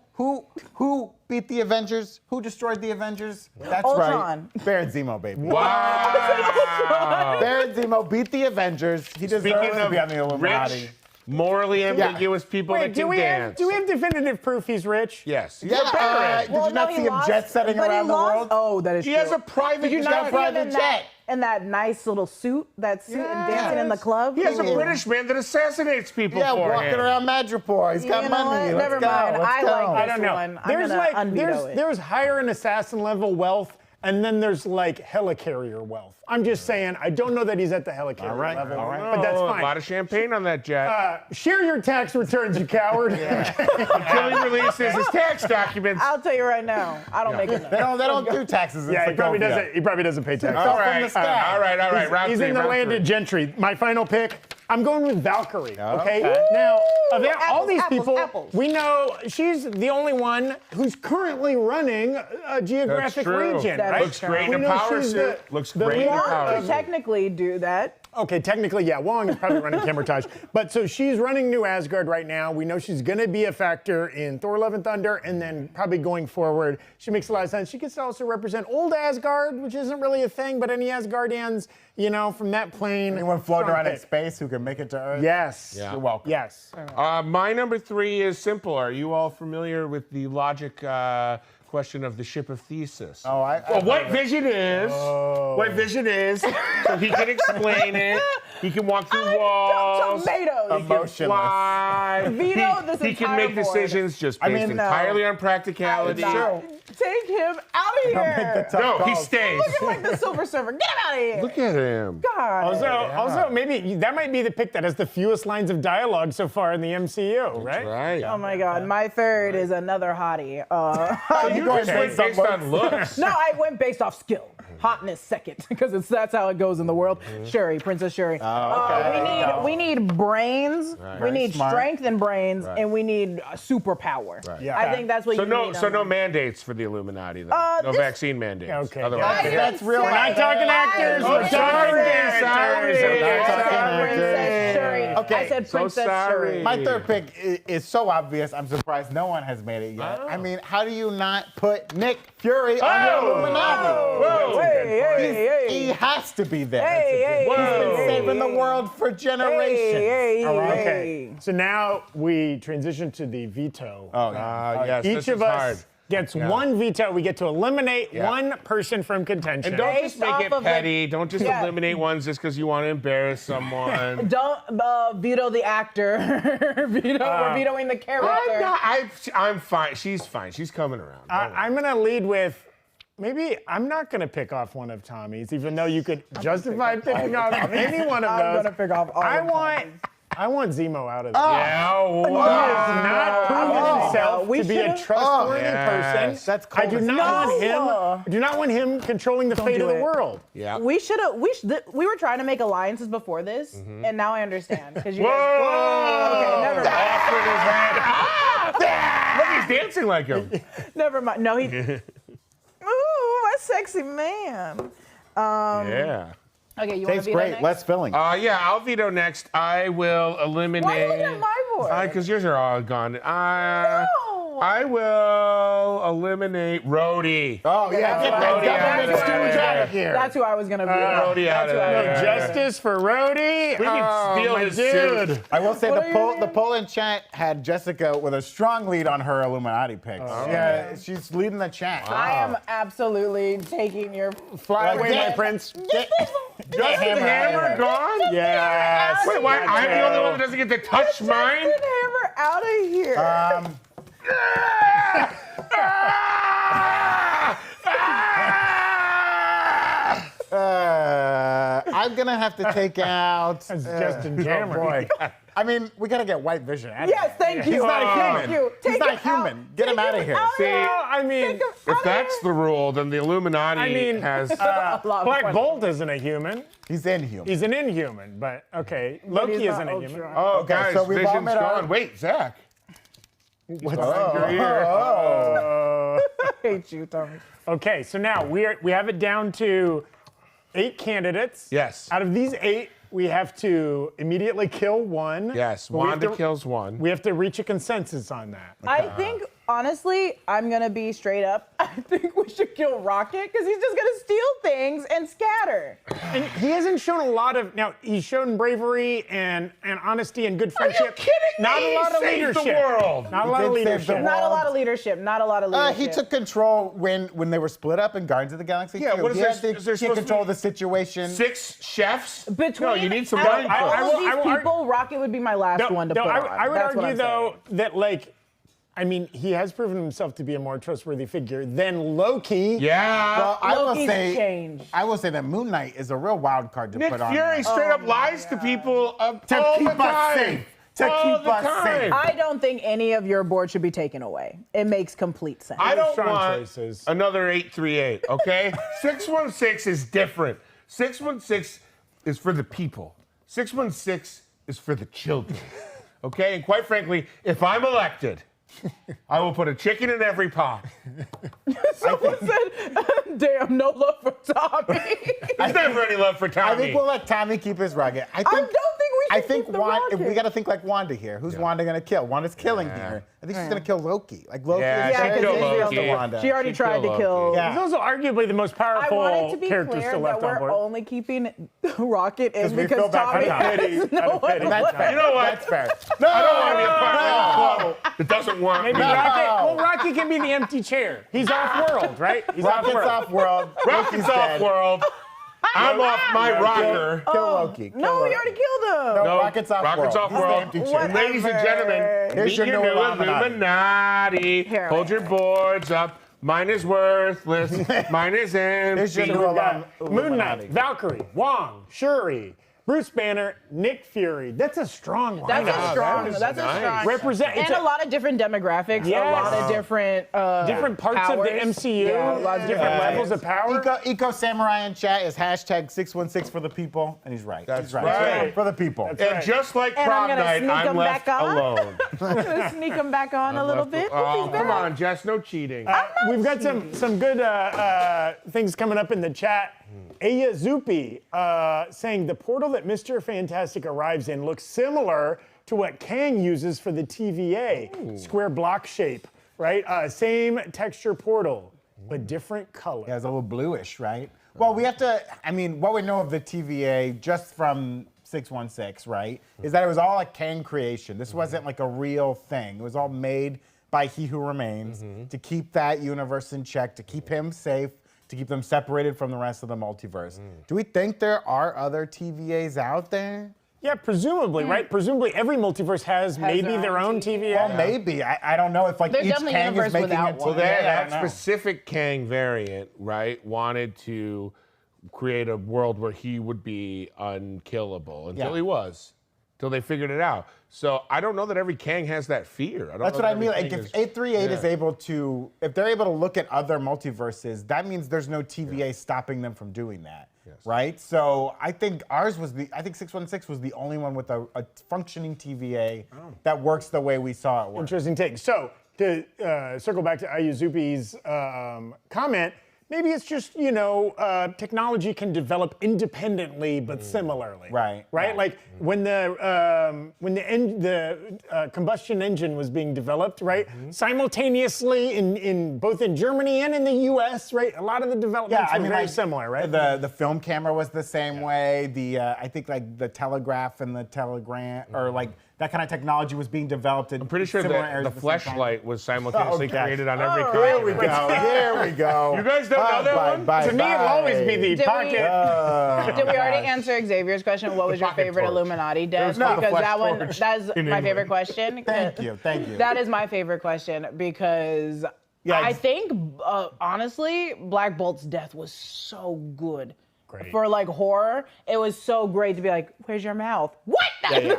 beat the Avengers? Who destroyed the Avengers? That's Ultron. right. Baron Zemo, baby. Wow. Baron Zemo beat the Avengers. He deserves Speaking to of be on the Illuminati. rich, morally ambiguous people Wait, that can dance. do we have definitive proof he's rich? Yes. He's Yeah, a veteran. did you not see him jet setting but he around the lost- world? Oh, that is He true. has a private Did you jet. not see him private in jet. that nice little suit, and dancing in the club? He has a Ooh. British man that assassinates people Yeah, for walking him. around Madripoor. He's got You know money. what? Let's Never go. mind. Let's I go. like I this don't know. one. I'm There's gonna unveto it. there's higher and assassin level wealth, and then there's like helicarrier wealth. I'm just saying, I don't know that he's at the helicarrier level, but that's Oh, fine. A lot of champagne on that jet. Share your tax returns, you coward. Until he releases his tax documents. I'll tell you right now, I don't make enough. They don't do taxes in Yeah, he probably Sokovia. doesn't. He probably doesn't pay tax. All from right, the sky. all right. Round He's three, in the round landed three. gentry. My final pick. I'm going with Valkyrie. Okay. Okay. Now, of all Apples, these apples, people, apples. we know she's the only one who's currently running a geographic true. region, That right? is true. Looks great in We a know power she's suit. Looks great in a leader power of- suit. Technically do that. Okay, technically, yeah, Wong is probably running Camertage. But so she's running New Asgard right now. We know she's going to be a factor in Thor Love and Thunder, and then probably going forward. She makes a lot of sense. She gets to also represent old Asgard, which isn't really a thing, but any Asgardians, you know, from that plane. Anyone floating strong around in pick. space who can make it to Earth? Yes. You're welcome. Yes. My number three is simple. Are you all familiar with the logic question of the ship of Theseus? Oh, Well, what Vision is, what Vision is, so he can explain it. He can walk through walls. Tomatoes. He can Emotionless. fly. Veto this he can entire make board. decisions just based mean, no. entirely on practicality. Nah. Take him out of Make the here. tough No, he calls. stays. Looking like the Silver Surfer. Get him out of here. Look at him. God. Also, maybe that might be the pick that has the fewest lines of dialogue so far in the MCU, right? Right. Oh my God. My third is another hottie. You going just went based based on on looks. No, I went based off skill. Hotness second, because that's how it goes in the world. Shuri, Princess Shuri. We need brains. Right. We need Smart. strength and brains, Right. and we need superpower. Right. Yeah. I think that's what So you no, need. so on no that. mandates for the Illuminati, then. No this- vaccine mandates. Okay. Otherwise, I That's real. didn't We're not say talking that. actors. I We're didn't talking say dancers. that. Sorry. Princess Shuri. Okay. I said So Princess sorry. Shuri. My third pick is so obvious. I'm surprised no one has made it yet. Oh. I mean, how do you not put Nick Fury on the Illuminati? Whoa. He has to be there. Hey, He's hey, been hey, saving the hey. world for generations. Hey, All right. Okay, so now we transition to the veto. Oh, yeah. Yes, Each this of is us hard. gets one veto. We get to eliminate Yeah. one person from contention. And don't Based just make off it of the- petty. Don't just Yeah. eliminate ones just because you want to embarrass someone. Don't veto the actor. We're vetoing the character. I'm fine. She's fine. She's coming around. I'm going to lead with, maybe I'm not going to pick off one of Tommy's, even though you could justify picking off any one of I'm those. gonna pick off all I of want Zemo out of this. Yeah, He has not proven himself we to be a should've- trustworthy Yes. person. That's I do not want him. No. I do not want him controlling the fate do of the it. world. Yeah. We were trying to make alliances before this, and now I understand because you Whoa! guys. Okay, never mind. Off with his head. Look, he's dancing like him. Never mind. No, he. Ooh, my sexy man. Yeah. Okay, you want to Tastes be great. next? Less filling. Yeah, I'll veto next. I will eliminate. Why are you looking at my board? Because yours are all gone. No. I will eliminate Rhodey. Oh, yeah. Get that Rhodey government out of stooge there. out of here. That's who I was gonna be. Rhodey out of there. Justice for Rhodey. We can steal my his dude. suit. I will say What the are you poll doing? the poll in chat had Jessica with a strong lead on her Illuminati picks. Yeah, she's leading the chat. I am absolutely taking your. Fly away, my Get- prince. Get Just the hammer gone? Yes. Wait, why? I'm the only one that doesn't get to touch mine? Justin Hammer out of here. I'm gonna have to take out. That's Justin Oh Jammer. boy. I mean, we gotta get White Vision out of Yes, here. thank you. He's not a Thank human. you. He's Take not him human. out. Get him Take out of here. out See, Well, I mean, If that's the rule, then the Illuminati has. A lot of Black fun. Bolt isn't a human. He's inhuman. He's an inhuman, but okay. But Loki he's isn't not a human. Ultron. Oh, Okay, guys, so we've all Vision's met our- gone. Wait, Zach. What's Your ear. I hate you, Tommy. Okay, so now we have it down to 8 candidates. Yes. Out of these 8, we have to immediately kill one. Yes, But we have Wanda to- kills one. We have to reach a consensus on that. I think, honestly, I'm gonna be straight up. I think we should kill Rocket because he's just gonna steal things and scatter. And he hasn't shown a lot of. Now he's shown bravery and honesty and good friendship. kidding me? Not a lot of He saved the leadership. world. Not a lot of did save the leadership. world. Not a lot of leadership. Not a lot of leadership. He took control when they were split up in Guardians of the Galaxy. Yeah, too. what is he there- had to is there take supposed to control be- of the situation. 6 chefs? Between No, you need some out of running all cooks. of these I will people, Rocket would be my last one to put on. I would That's what argue I'm though saying. that like, I mean, he has proven himself to be a more trustworthy figure than Loki. Yeah. Well, I will Loki's say, changed. I will say that Moon Knight is a real wild card to Nick put on. Fury there. straight up lies to people To all keep the us time. safe. To All keep the us safe. time. I don't think any of your board should be taken away. It makes complete sense. I don't Strong want choices. another 838, okay? 616 is different. 616 is for the people. 616 is for the children, okay? And quite frankly, if I'm elected, I will put a chicken in every pot. Someone said, damn, no love for Tommy. There's never any love for Tommy. I think we'll let Tommy keep his rocket. I don't think we should keep the Wanda, we rocket. got to think like Wanda here. Who's Wanda gonna kill? Wanda's killing here. I think she's gonna kill Loki. Like Loki Yeah, is she'd very kill dangerous Loki. to Wanda. She already She'd tried kill to kill. Loki. Yeah. He's also arguably the most I powerful want it to be character clear still that left on we're board. only keeping Rocket in we because feel bad for Tommy Tommy. has no one That's left. fair. You know what? That's fair. No, I don't want to be a part of no. a club that doesn't want Maybe me. Rocket. Well, Rocky can be the empty chair. He's off world, right? He's Rocket's off world. off world. Rocket's Loki's off dead. world. I'm off my rocker. Kill Loki. Kill No, Loki. we already killed him. No, Rocket's off Rocket's world. off He's world. the empty chair. And ladies and gentlemen, Here's meet your your new new Illuminati. Illuminati. Here, Hold your boards up. Mine is worthless. Mine is Here's your empty. new We've got Moon Illuminati. Knight, Valkyrie, Wong, Shuri, Bruce Banner, Nick Fury. That's a strong lineup. That's a strong. That's a nice. strong. And a lot of different demographics. Yes. A lot of different. different parts powers. of the MCU. Yeah, lots of different levels of power. Eco Samurai in chat is hashtag 616 for the people, and he's right. That's he's right. right. For the people. And just like And prom I'm gonna night, sneak I'm 'em left back on. alone. I'm gonna sneak him back on a little bit. Oh, come on, Jess, no cheating. We've got some good things coming up in the chat. Aya Zupi saying the portal that Mr. Fantastic arrives in looks similar to what Kang uses for the TVA. Square block shape, right? Same texture portal, but different color. Yeah, it's a little bluish, right? Well, we have to, I mean, what we know of the TVA just from 616, right, is that it was all a Kang creation. This wasn't like a real thing. It was all made by He Who Remains to keep that universe in check, to keep him safe, to keep them separated from the rest of the multiverse. Do we think there are other TVAs out there? Yeah, presumably, right? Presumably every multiverse has maybe their own TVA. Well, maybe. I don't know if like There's each definitely a Kang is universe making without it. one. So that I don't know. specific Kang variant, right, wanted to create a world where he would be unkillable until he was, till they figured it out. So I don't know that every Kang has that fear. That's what I mean. Like if 838 is able to, if they're able to look at other multiverses, that means there's no TVA stopping them from doing that, right? So I think ours was I think 616 was the only one with a functioning TVA that works the way we saw it work. Interesting take. So to circle back to Ayuzupi's comment, maybe it's just, technology can develop independently but similarly. Right. Right? Like when the combustion engine was being developed, right? Simultaneously in both in Germany and in the US, right? A lot of the developments were very similar, right? The film camera was the same way. I think like the telegraph and the telegram or like that kind of technology was being developed in I'm pretty sure similar that areas the at the same time. fleshlight was simultaneously created on every Here we continent. go. Here we go. You guys don't know that one? To me, it'll always be the Did we- pocket. Did we already answer Xavier's question? What was your pocket favorite torch. Illuminati, Des? There's not a Because flash that one, torch that's in my England. favorite question. Thank you. That is my favorite question because I think, honestly, Black Bolt's death was so good. Great. For like horror, it was so great to be like, "Where's your mouth?" What?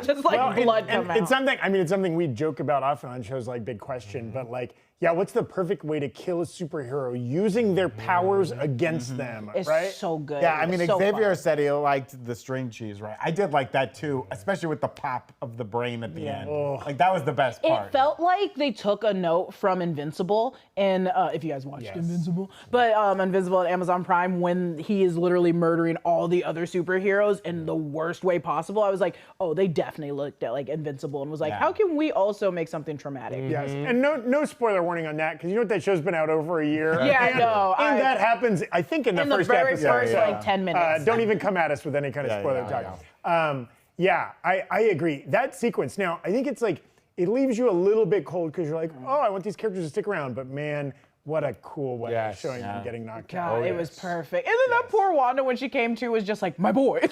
Just like blood come out. It's something we joke about often on shows like Big Question, but like, what's the perfect way to kill a superhero using their powers against them, It's right? so good. Yeah, I mean, It's so Xavier fun. said he liked the string cheese, right? I did like that too, especially with the pop of the brain at the end. Like that was the best part. It felt like they took a note from Invincible, and if you guys watched Invincible, but Invincible at Amazon Prime, when he is literally murdering all the other superheroes in the worst way possible, I was like, oh, they definitely looked at like Invincible and was like, how can we also make something traumatic? Yes, and no spoiler warning on that, because you know what, that show's been out over a year. Yeah, and, no, and that happens, I think, in the In the first very episode. first like 10 minutes. Don't even come at us with any kind of spoiler talk. I agree. That sequence, now, I think it's like, it leaves you a little bit cold because you're like, oh, I want these characters to stick around, but man, what a cool way of showing them getting knocked out. God, it was perfect. And then that poor Wanda, when she came to, was just like, my boys.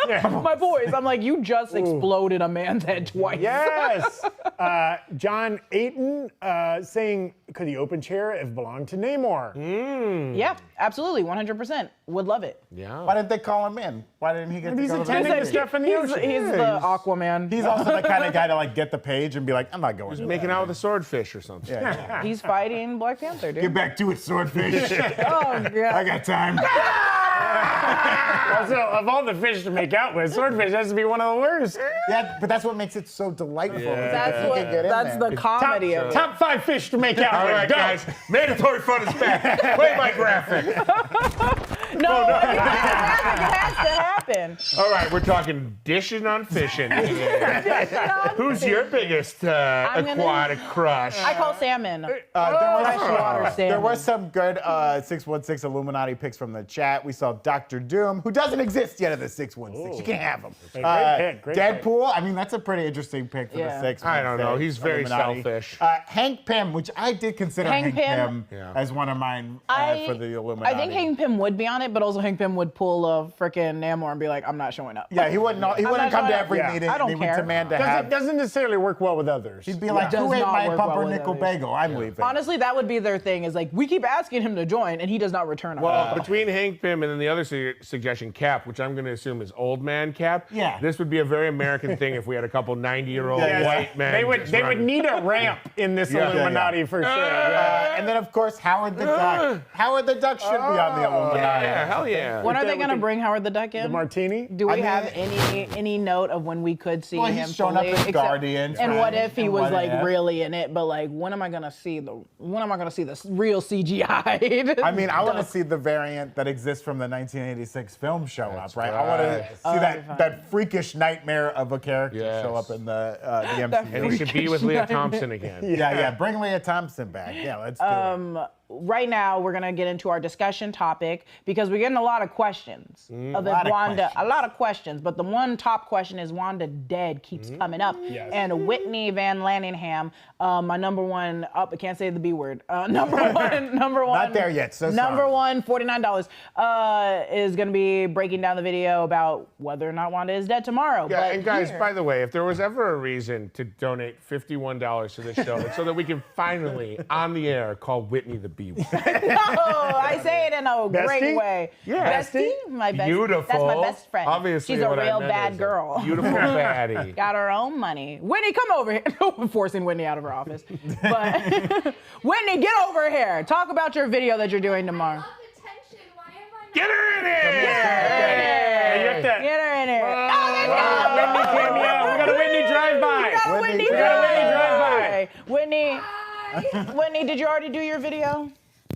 My boys. I'm like, you just exploded a man's head twice. Yes. John Ayton saying, could the open chair have belonged to Namor? Yeah, absolutely, 100%. Would love it. Yeah. Why didn't they call him in? Why didn't he get to He's go to the attending movie? to stuff in the ocean. He's the Aquaman. He's also the kind of guy to like get the page and be like, I'm not going to Making that. out with a swordfish or something. He's fighting Black Panther, dude. Get back to it, swordfish. Oh, God. I got time. Also, of all the fish to make out with, swordfish has to be one of the worst. Yeah, but that's what makes it so delightful. That's You what. can get in That's there. the comedy of it. Top 5 fish to make out All with. right, Go. guys. Mandatory fun is back. Play my graphic. No, it has to happen. All right, we're talking dishing on fishing. Who's your biggest aquatic crush? I call salmon. There salmon. was some good 616 Illuminati picks from the chat. We saw Dr. Doom, who doesn't exist yet in the 616. You can't have him. Great pick. Deadpool, I mean, that's a pretty interesting pick for the 616. I don't know. He's very Illuminati. selfish. Hank Pym, which I did consider Hank Hank Pym. Pym as one of mine for the I Illuminati. think Hank Pym would be on it, it, but also Hank Pym would pull a frickin' Namor and be like, I'm not showing up. Yeah, he wouldn't come to every meeting. I don't and he care. would demand to have. Doesn't necessarily work well with others. He'd be like, Does who ate not my work well with pumpernickel others. bagel? I'm leaving. Honestly, that would be their thing, is like, we keep asking him to join, and he does not return our Well, call. between Hank Pym and then the other suggestion, Cap, which I'm going to assume is old man Cap. Yeah. This would be a very American thing if we had a couple 90-year-old white men. They would need a ramp in this Illuminati for sure. And then, of course, Howard the Duck. Howard the Duck should be on the Illuminati. Yeah, hell yeah. When are they going to bring Howard the Duck in? The martini? Do we I mean- have any note of when we could see Well, him he's shown up fully? as Guardians, And right? what if he And was what like if? really in it? But like, when am I gonna see the real CGI? I mean, I want to see the variant that exists from the 1986 film show up, right? I want to see that freakish nightmare of a character show up in the MCU. And he should be with Leah Thompson again. Yeah, bring Leah Thompson back. Yeah, let's do it. Right now, we're gonna get into our discussion topic because we're getting a lot of questions of if lot of Wanda. questions. A lot of questions, but the one top question is Wanda dead keeps coming up. Yes. And Whitney Van Lanningham, my number one. I can't say the B word. Number one. Not there yet, so number sorry. one, $49 is gonna be breaking down the video about whether or not Wanda is dead tomorrow. Yeah, but and guys, here- by the way, if there was ever a reason to donate $51 to this show, it's so that we can finally, on the air, call Whitney the B word. No, I say it in a great Bestie? way. Yeah. Bestie? My best. Beautiful. That's my best friend. Obviously, she's a what I real meant bad is a girl. Beautiful baddie. Got her own money. Whitney, come over here. Forcing Whitney out of her office. But Whitney, get over here. Talk about your video that you're doing tomorrow. Love attention. Why am I not? Get her in here! Hey, you have to- Get her in here. Whitney cameo. We got a Whitney drive-by. Whitney, We got a Whitney, Hi. Whitney, did you already do your video?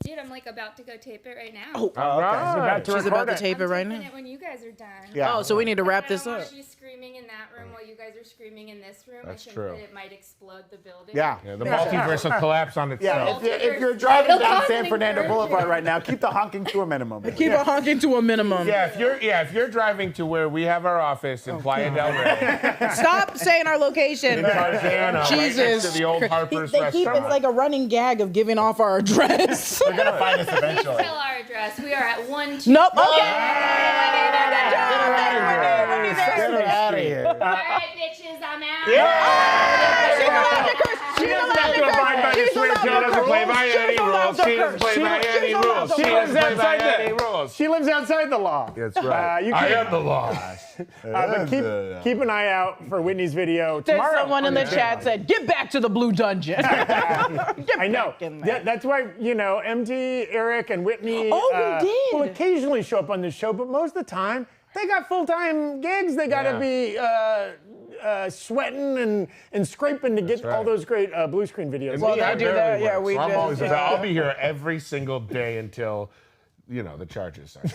Dude, I'm like about to go tape it right now. All right. She's about to tape it I'm right taping now. it when you guys are done. Yeah. Oh, so we need to wrap I this don't up. want to be screaming in that room while you guys are screaming in this room. That's I think true. that it might explode the building. Yeah. Yeah, the multiverse will collapse on itself. Yeah, if you're driving It'll down cause San an Fernando incursion. Boulevard right now, keep the honking to a minimum. Keep it honking to a minimum. Yeah, if you're driving to where we have our office in Playa del Rey, Stop saying our location. in Tarzana, right next Jesus. to the old Harper's They keep restaurant. it's like a running gag of giving off our address. You're gonna find us eventually. Tell our address. We are at 1-2. Nope. Okay. Get her out of here. All right, bitches, I'm out. She doesn't have to abide by the swear jar. She doesn't play by any rules. She doesn't play by any rules. She doesn't play by any rules. She lives outside the law. That's right. You I can- am the law. But keep an eye out for Whitney's video tomorrow. Someone in the chat said, "Get back to the blue dungeon." I know. in there. That's why, MD, Eric, and Whitney Oh, we did. will occasionally show up on this show, but most of the time, they got full-time gigs. They got to be sweating and scraping to get all those great blue screen videos. Well, Me, they I do barely that, yeah, work, we so I'm just, always I'll be here every single day until, the charges are.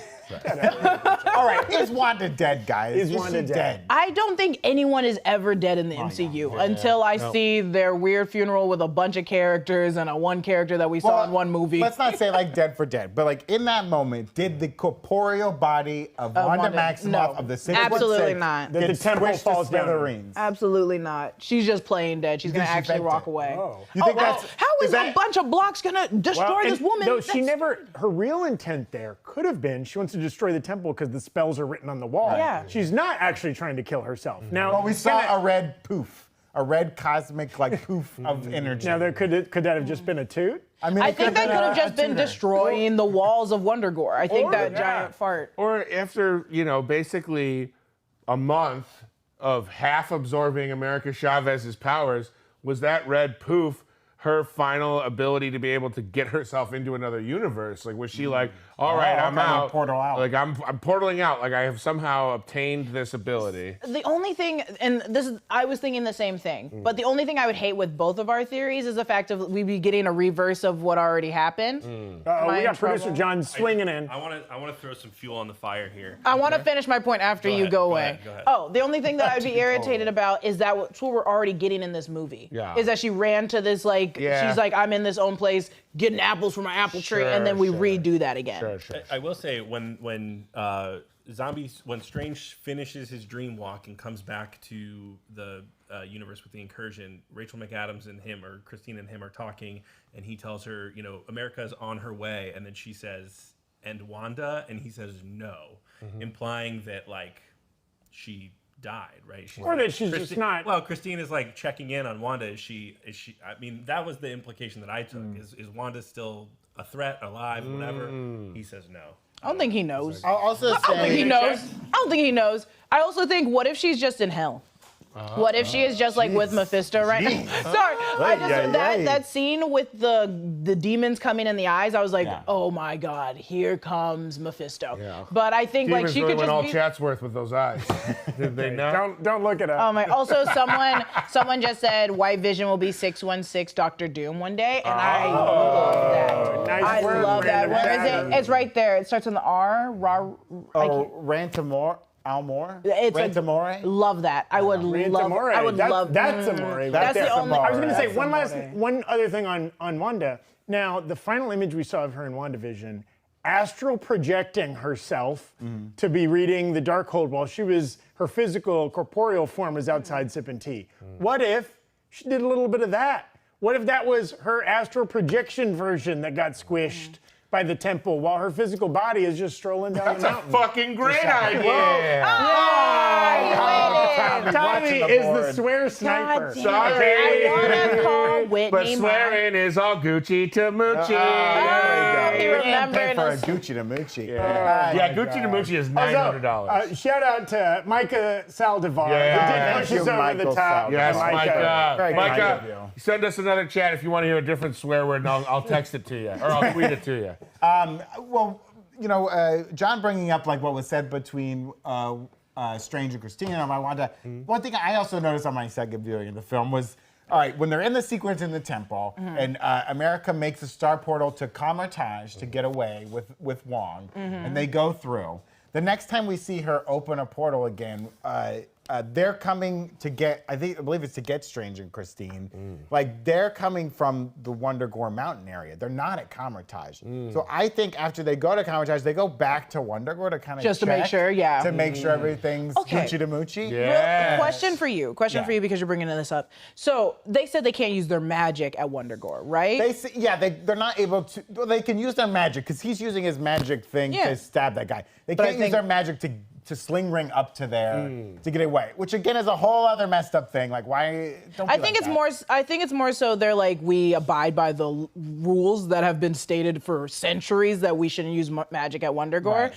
All right, is Wanda dead, guys? Is she Wanda dead? I don't think anyone is ever dead in the MCU until I see their weird funeral with a bunch of characters and a one character that we saw in one movie. Let's not say like dead for dead, but like in that moment, did the corporeal body of Wanda Wanda- Maximoff no, of the 616 absolutely not. get The temple squished to falls down. smithereens? Absolutely not. She's just playing dead. She's gonna think she actually faked walk it? away. You think that's How is is that- a bunch of blocks gonna destroy this and woman? No, she That's- never. Her real intent there could have been she wants to destroy the temple because the spells are written on the wall. Yeah. She's not actually trying to kill herself. Now Well, we saw a red poof, a red cosmic like poof of energy. Now there could that have just been a toot? I mean, I it think they been could have a just been tutor. destroying the walls of Wondergore. I think that yeah. giant fart. Or after, basically a month of half absorbing America Chavez's powers, was that red poof her final ability to be able to get herself into another universe? Like, was she like, all right, I'm okay, out. portal out. Like, I'm portaling out. Like, I have somehow obtained this ability. The only thing, and this is, I was thinking the same thing, but the only thing I would hate with both of our theories is the fact of we be getting a reverse of what already happened. Uh-oh, I we in got producer trouble? John swinging in. I want to throw some fuel on the fire here. I want to finish my point after you ahead, go go away. ahead, go ahead. Oh, the only thing that I'd be irritated about is that what we're already getting in this movie. Yeah. Is that she ran to this Yeah. she's like, I'm in this own place getting apples from my apple tree, and then we Sure. redo that again. Sure. I will say when Strange finishes his dream walk and comes back to the universe with the incursion, Rachel McAdams and him, or Christine and him, are talking, and he tells her, America's on her way, and then she says, and Wanda, and he says no, implying that like she died, right? She's Or that she's just not. Well, Christine is like checking in on Wanda. Is she? I mean, that was the implication that I took. Is Wanda still a threat, alive, whatever? He says no. I don't think he knows. I'll also I don't think he say, knows. I don't think he knows. I also think, what if she's just in hell? What if she is just like with Mephisto right now? Sorry, that scene with the demons coming in the eyes, I was like, oh my God, here comes Mephisto. Yeah. But I think like Demons she really could went just all be. Chatsworth with those eyes. Did they not? Don't look it up. Oh my! Also, someone just said White Vision will be 616 Doctor Doom one day, and I love that. Nice I word, love that. Brandon. Where is it? It's right there. It starts on the R. Rantamore? Almore? It's like- Rantamore? Love that. I would love. Amore. I would love. That's Amore. That's the only. I was going to say That's one other thing on Wanda. Now, the final image we saw of her in WandaVision, astral projecting herself to be reading the Darkhold while her physical corporeal form was outside sipping tea. What if she did a little bit of that? What if that was her astral projection version that got squished by the temple while her physical body is just strolling down the mountain? Fucking great idea. Tommy is the swear sniper. Sorry. I want to call Whitney. But swearing is all Gucci to Moochie. He We didn't pay remembered for a us. Gucci to Moochie. Yeah, Gucci to Moochie is $900. Shout out to Micah Saldivar. Yeah. Who did Thank push us you, over the Michael top. Saldivar. Yes, Micah. Very kind of you. Micah, send us another chat if you want to hear a different swear word, and I'll text it to you, or I'll tweet it to you. Well, you know, John bringing up like what was said between Strange and Christina and my Wanda. One thing I also noticed on my second viewing of the film was, all right, when they're in the sequence in the temple, and America makes a star portal to Kamartaj to get away with Wong, and they go through. The next time we see her open a portal again, they're coming to get, I believe it's to get Strange and Christine. Like, they're coming from the Wonder Gore Mountain area. They're not at Kamartaj. So I think after they go to Kamartaj, they go back to Wonder Gore to kind of Just to make sure, yeah. To make sure everything's Okay. Gucci to Moochie. Yeah. Question for you because you're bringing this up. So they said they can't use their magic at Wonder Gore, right? They're not able to. Well, they can use their magic because he's using his magic thing to stab that guy. They But I can't use think- their magic to sling ring up to there to get away, which again is a whole other messed up thing. Like, why? Don't be I think it's more so they're like, we abide by the rules that have been stated for centuries that we shouldn't use magic at Wonder Gore,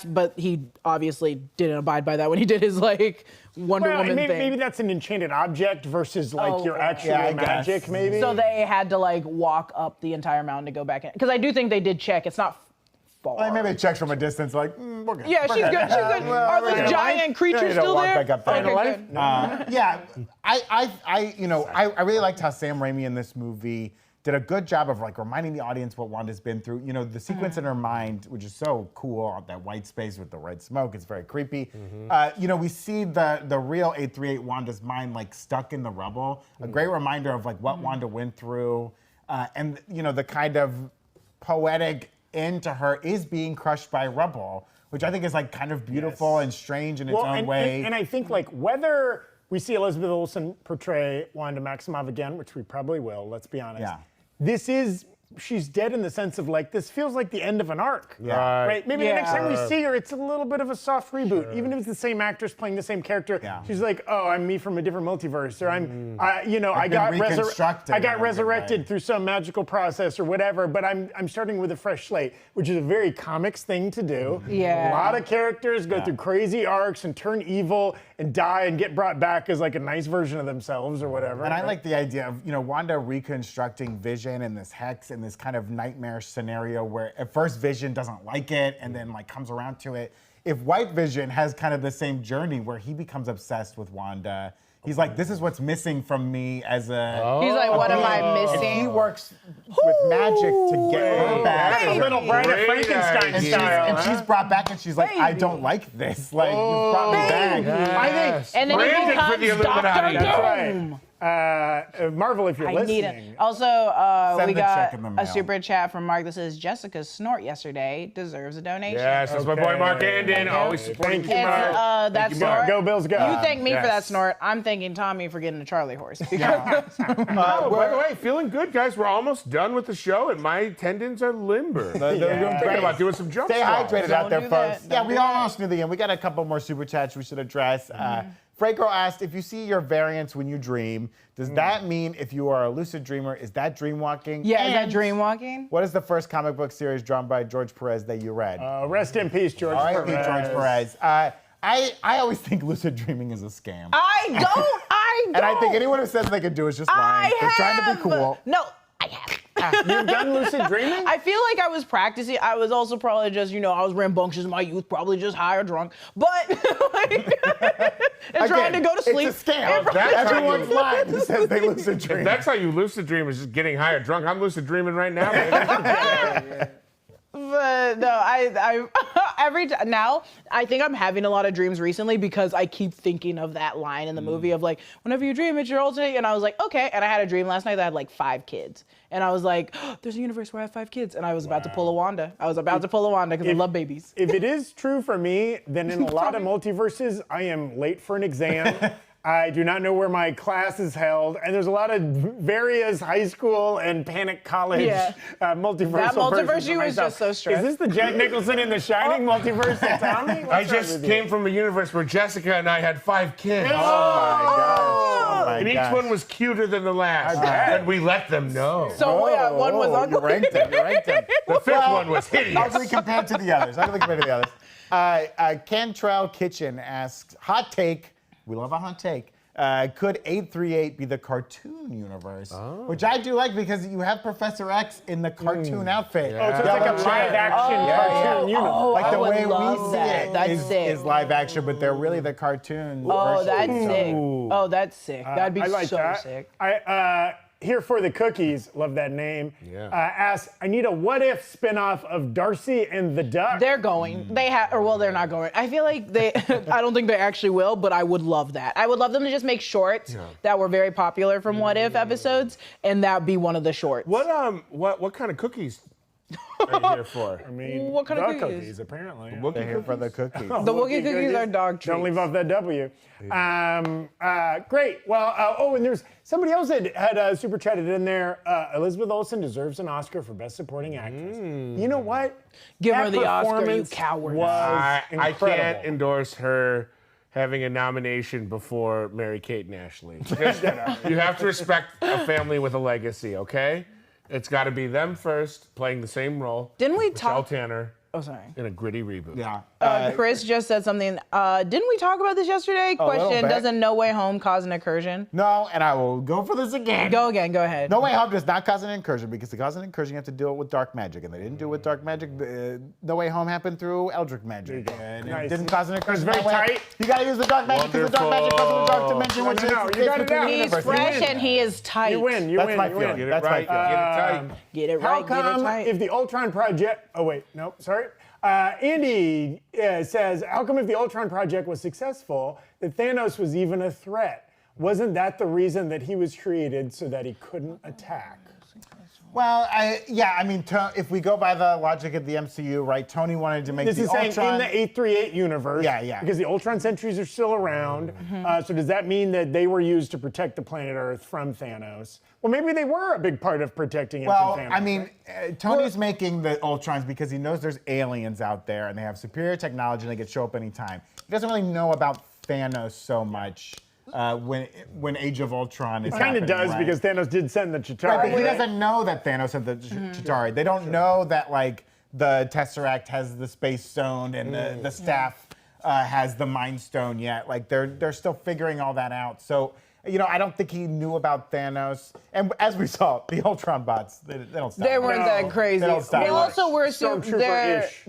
but he obviously didn't abide by that when he did his like Wonder Woman thing. Maybe that's an enchanted object versus like your actual I guess. magic, maybe. So they had to like walk up the entire mountain to go back in, because I do think they did check. It's not far. Like, maybe it checks from a distance, like, we're good. Yeah, she's good. She's good. Are those giant creatures still there? Back up there. Okay, good. Yeah, I really liked how Sam Raimi in this movie did a good job of like reminding the audience what Wanda's been through. You know, the sequence in her mind, which is so cool, that white space with the red smoke, it's very creepy. We see the real 838 Wanda's mind like stuck in the rubble. A great reminder of like what Wanda went through, and the kind of poetic end to her is being crushed by rubble, which I think is like kind of beautiful and strange in its own way. And I think like whether we see Elizabeth Olsen portray Wanda Maximoff again, which we probably will, let's be honest. Yeah. She's dead in the sense of like, this feels like the end of an arc. Yeah. Right? Maybe the next time we see her, it's a little bit of a soft reboot. Even if it's the same actress playing the same character, she's like, oh, I'm me from a different multiverse, or I got resurrected through some magical process or whatever, but I'm starting with a fresh slate, which is a very comics thing to do. Yeah. A lot of characters go through crazy arcs and turn evil and die and get brought back as like a nice version of themselves or whatever. And I like the idea of, Wanda reconstructing Vision and this hex and this kind of nightmarish scenario where at first Vision doesn't like it and then like comes around to it. If White Vision has kind of the same journey where he becomes obsessed with Wanda, he's like, this is what's missing from me as a... He's like, what am I And missing? he works with magic to get her back. Baby. Little Bride of Frankenstein And style. she's brought back and she's like, I don't like this. Like, you brought me back. I think And then he Branded for the becomes Illuminati. Dr. That's Doom. right. Marvel, if you're I listening. need it. Also, Send we the got check in the a mail. super chat from Mark that says Jessica's snort yesterday deserves a donation. Yes, that's my boy Mark Andon, always supporting Thank you, you, Mark. It's, that you, snort. Mark. Go Bills, go. You thank me for that Yes. snort. I'm thanking Tommy for getting a Charlie horse. Oh, by the way, feeling good, guys. We're almost done with the show, and my tendons are limber. They're doing Thinking great. about doing some jump Stay squats. hydrated out there, Don't do that. folks. Yeah, Don't we do almost knew the end. We got a couple more super chats we should address. Franco asked, if you see your variants when you dream, does that mean if you are a lucid dreamer, is that dream walking? Yeah, is that And dream walking? What is the first comic book series drawn by George Perez that you read? Rest in peace, George R.I.P. Perez. George Perez. I always think lucid dreaming is a scam. I don't. And I think anyone who says they can do it is just lying. They're trying to be cool. No, I have. You've done lucid dreaming? I feel like I was practicing. I was also probably just, I was rambunctious in my youth, probably just high or drunk. But, and trying to go to sleep. It's a scam. That's how Everyone's you- lying who says they lucid dream. If that's how you lucid dream, is just getting high or drunk. I'm lucid dreaming right now, baby. But no, I every time now I think I'm having a lot of dreams recently because I keep thinking of that line in the movie of like, whenever you dream, it's your alternate. And I was like, okay. And I had a dream last night that I had like 5 kids. And I was like, oh, there's a universe where I have 5 kids. And I was about to pull a Wanda. I was about to pull a Wanda because I love babies. If it is true for me, then in a lot of multiverses, I am late for an exam. I do not know where my class is held, and there's a lot of various high school and panic college multiversal That multiverse versions of you was myself. just so stressed. Is this the Jack Nicholson in The Shining multiverse that Tommy? I What's wrong just with you? came from a universe where Jessica and I had 5 kids. Oh my gosh. Oh my And each gosh. one was cuter than the last. And we let them know. So yeah, one was ugly. You ranked them. You ranked them. The 5th one was hideous. Ugly compared to the others. Ugly compared to the others. Cantrell Kitchen asks, hot take. We love a hot take. Could 838 be the cartoon universe? Which I do like because you have Professor X in the cartoon outfit. Oh, so it's like a Yellow chair. live action cartoon universe. Like the I would way we love see that. it That's is, sick. is live action, but they're really the cartoon Oh, version. that's sick. Oh, that's sick. That'd be I like so that. sick. Here for the Cookies, love that name. Yeah. Asks, I need a what if spinoff of Darcy and the Duck. They're going. They have, or well, they're not going. I feel like they. I don't think they actually will, but I would love that. I would love them to just make shorts that were very popular from What If episodes, and that be one of the shorts. What kind of cookies are you here for? I mean, What kind of the cookies? apparently. They're here for the cookies. The Wookiee cookies are dog treats. Don't leave off that W. Great. Well, and there's somebody else that had super chatted in there. Elizabeth Olsen deserves an Oscar for Best Supporting Actress. You know what? Give That her the Oscar, you performance coward. Was I incredible. can't endorse her having a nomination before Mary-Kate and Ashley. Just, you have to respect a family with a legacy, okay? It's got to be them first, playing the same role. Didn't we Michelle talk? Tanner Oh, sorry. in a gritty reboot. Yeah. Chris just said something. Didn't we talk about this yesterday? little Question: bit. doesn't No Way Home cause an incursion? No, and I will go for this again. Go again. Go ahead. No Way Home does not cause an incursion because to cause an incursion, you have to do it with dark magic, and they didn't do it with dark magic. No Way Home happened through Eldritch magic, and Nice. it didn't cause an incursion. very that way. tight. You got to use the dark magic because the dark magic goes in the dark dimension, which No, is you got it within out. the He's universe. fresh and he is tight. You win. You That's win. my you feeling. win. Get it That's my right. feeling. Get it tight. Get it How right. Get it come tight. if the Ultron Project? Oh wait, no, sorry. Andy says, how come if the Ultron Project was successful, that Thanos was even a threat? Wasn't that the reason that he was created so that he couldn't attack? Well, I mean, if we go by the logic of the MCU, right? Tony wanted to make This the is saying Ultron. in the 838 universe. Yeah. Because the Ultron sentries are still around. So does that mean that they were used to protect the planet Earth from Thanos? Well, maybe they were a big part of protecting it Well, from Thanos. I mean, Tony's making the Ultrons because he knows there's aliens out there and they have superior technology and they could show up anytime. He doesn't really know about Thanos so much when Age of Ultron is It kind of happening, does right? because Thanos did send the Chitauri. Right, but he doesn't know that Thanos had the Chitauri. They don't know that, like, the Tesseract has the Space Stone and the Staff has the Mind Stone yet. Like, they're still figuring all that out. So, you know, I don't think he knew about Thanos. And as we saw, the Ultron bots, they don't stop. They weren't No, that crazy. they don't stop Well, much. also we're assuming Stormtrooper-ish.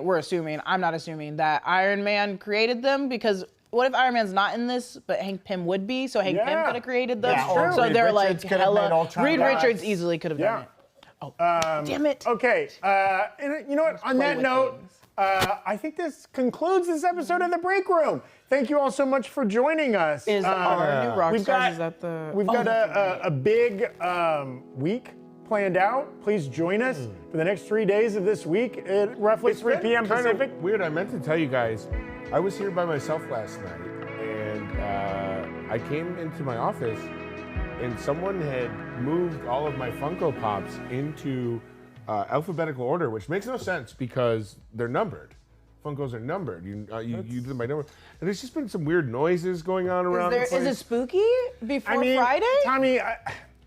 we're assuming. I'm not assuming that Iron Man created them because what if Iron Man's not in this, but Hank Pym would be? So Hank Pym Yeah. could have created them. Yeah, or so Reed they're Richards like could have made hella. Ultron Reed bots. Richards easily could have done Yeah. it. Oh, damn it. Okay, and you know what? On that note, I think this concludes this episode of The Break Room. Thank you all so much for joining us. Is our new rock we've stars, got- is that the... We've got a big week planned out. Please join us for the next 3 days of this week at roughly 3 p.m. Kind Pacific. of weird. I meant to tell you guys, I was here by myself last night, and I came into my office, and someone had moved all of my Funko Pops into alphabetical order, which makes no sense because they're numbered. Funkos are numbered. You do them by number. And there's just been some weird noises going on around the place. Is it spooky before I mean, Friday? Tommy, I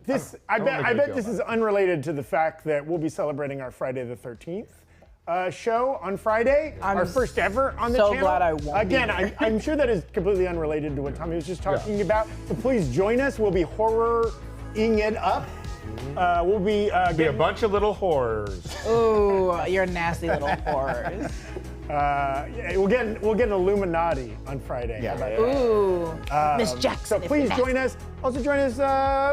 bet this feel is unrelated to the fact that we'll be celebrating our Friday the 13th show on Friday, our first ever on the so channel. glad I won't be Again, there. I'm sure that is completely unrelated to what Tommy was just talking about. So please join us. We'll be horror-ing it up. We'll be Be a getting, bunch of little horrors. Ooh, you're nasty little whores. we'll get an Illuminati on Friday. Yeah. How about that? Ooh, Miss Jackson. So please join us. Also join us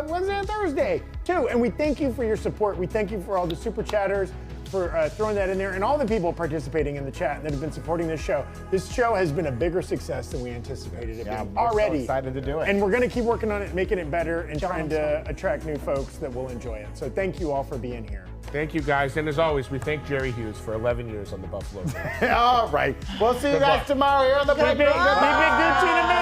Wednesday and Thursday too. And we thank you for your support. We thank you for all the super chatters for throwing that in there, and all the people participating in the chat that have been supporting this show. This show has been a bigger success than we anticipated it Yeah, being we're so already. excited to do it. And we're going to keep working on it, making it better, and trying to attract new folks that will enjoy it. So thank you all for being here. Thank you, guys. And as always, we thank Jerry Hughes for 11 years on the Buffalo Bills. All right. We'll see you guys luck. tomorrow here on The Break Room. Big Gucci in a minute.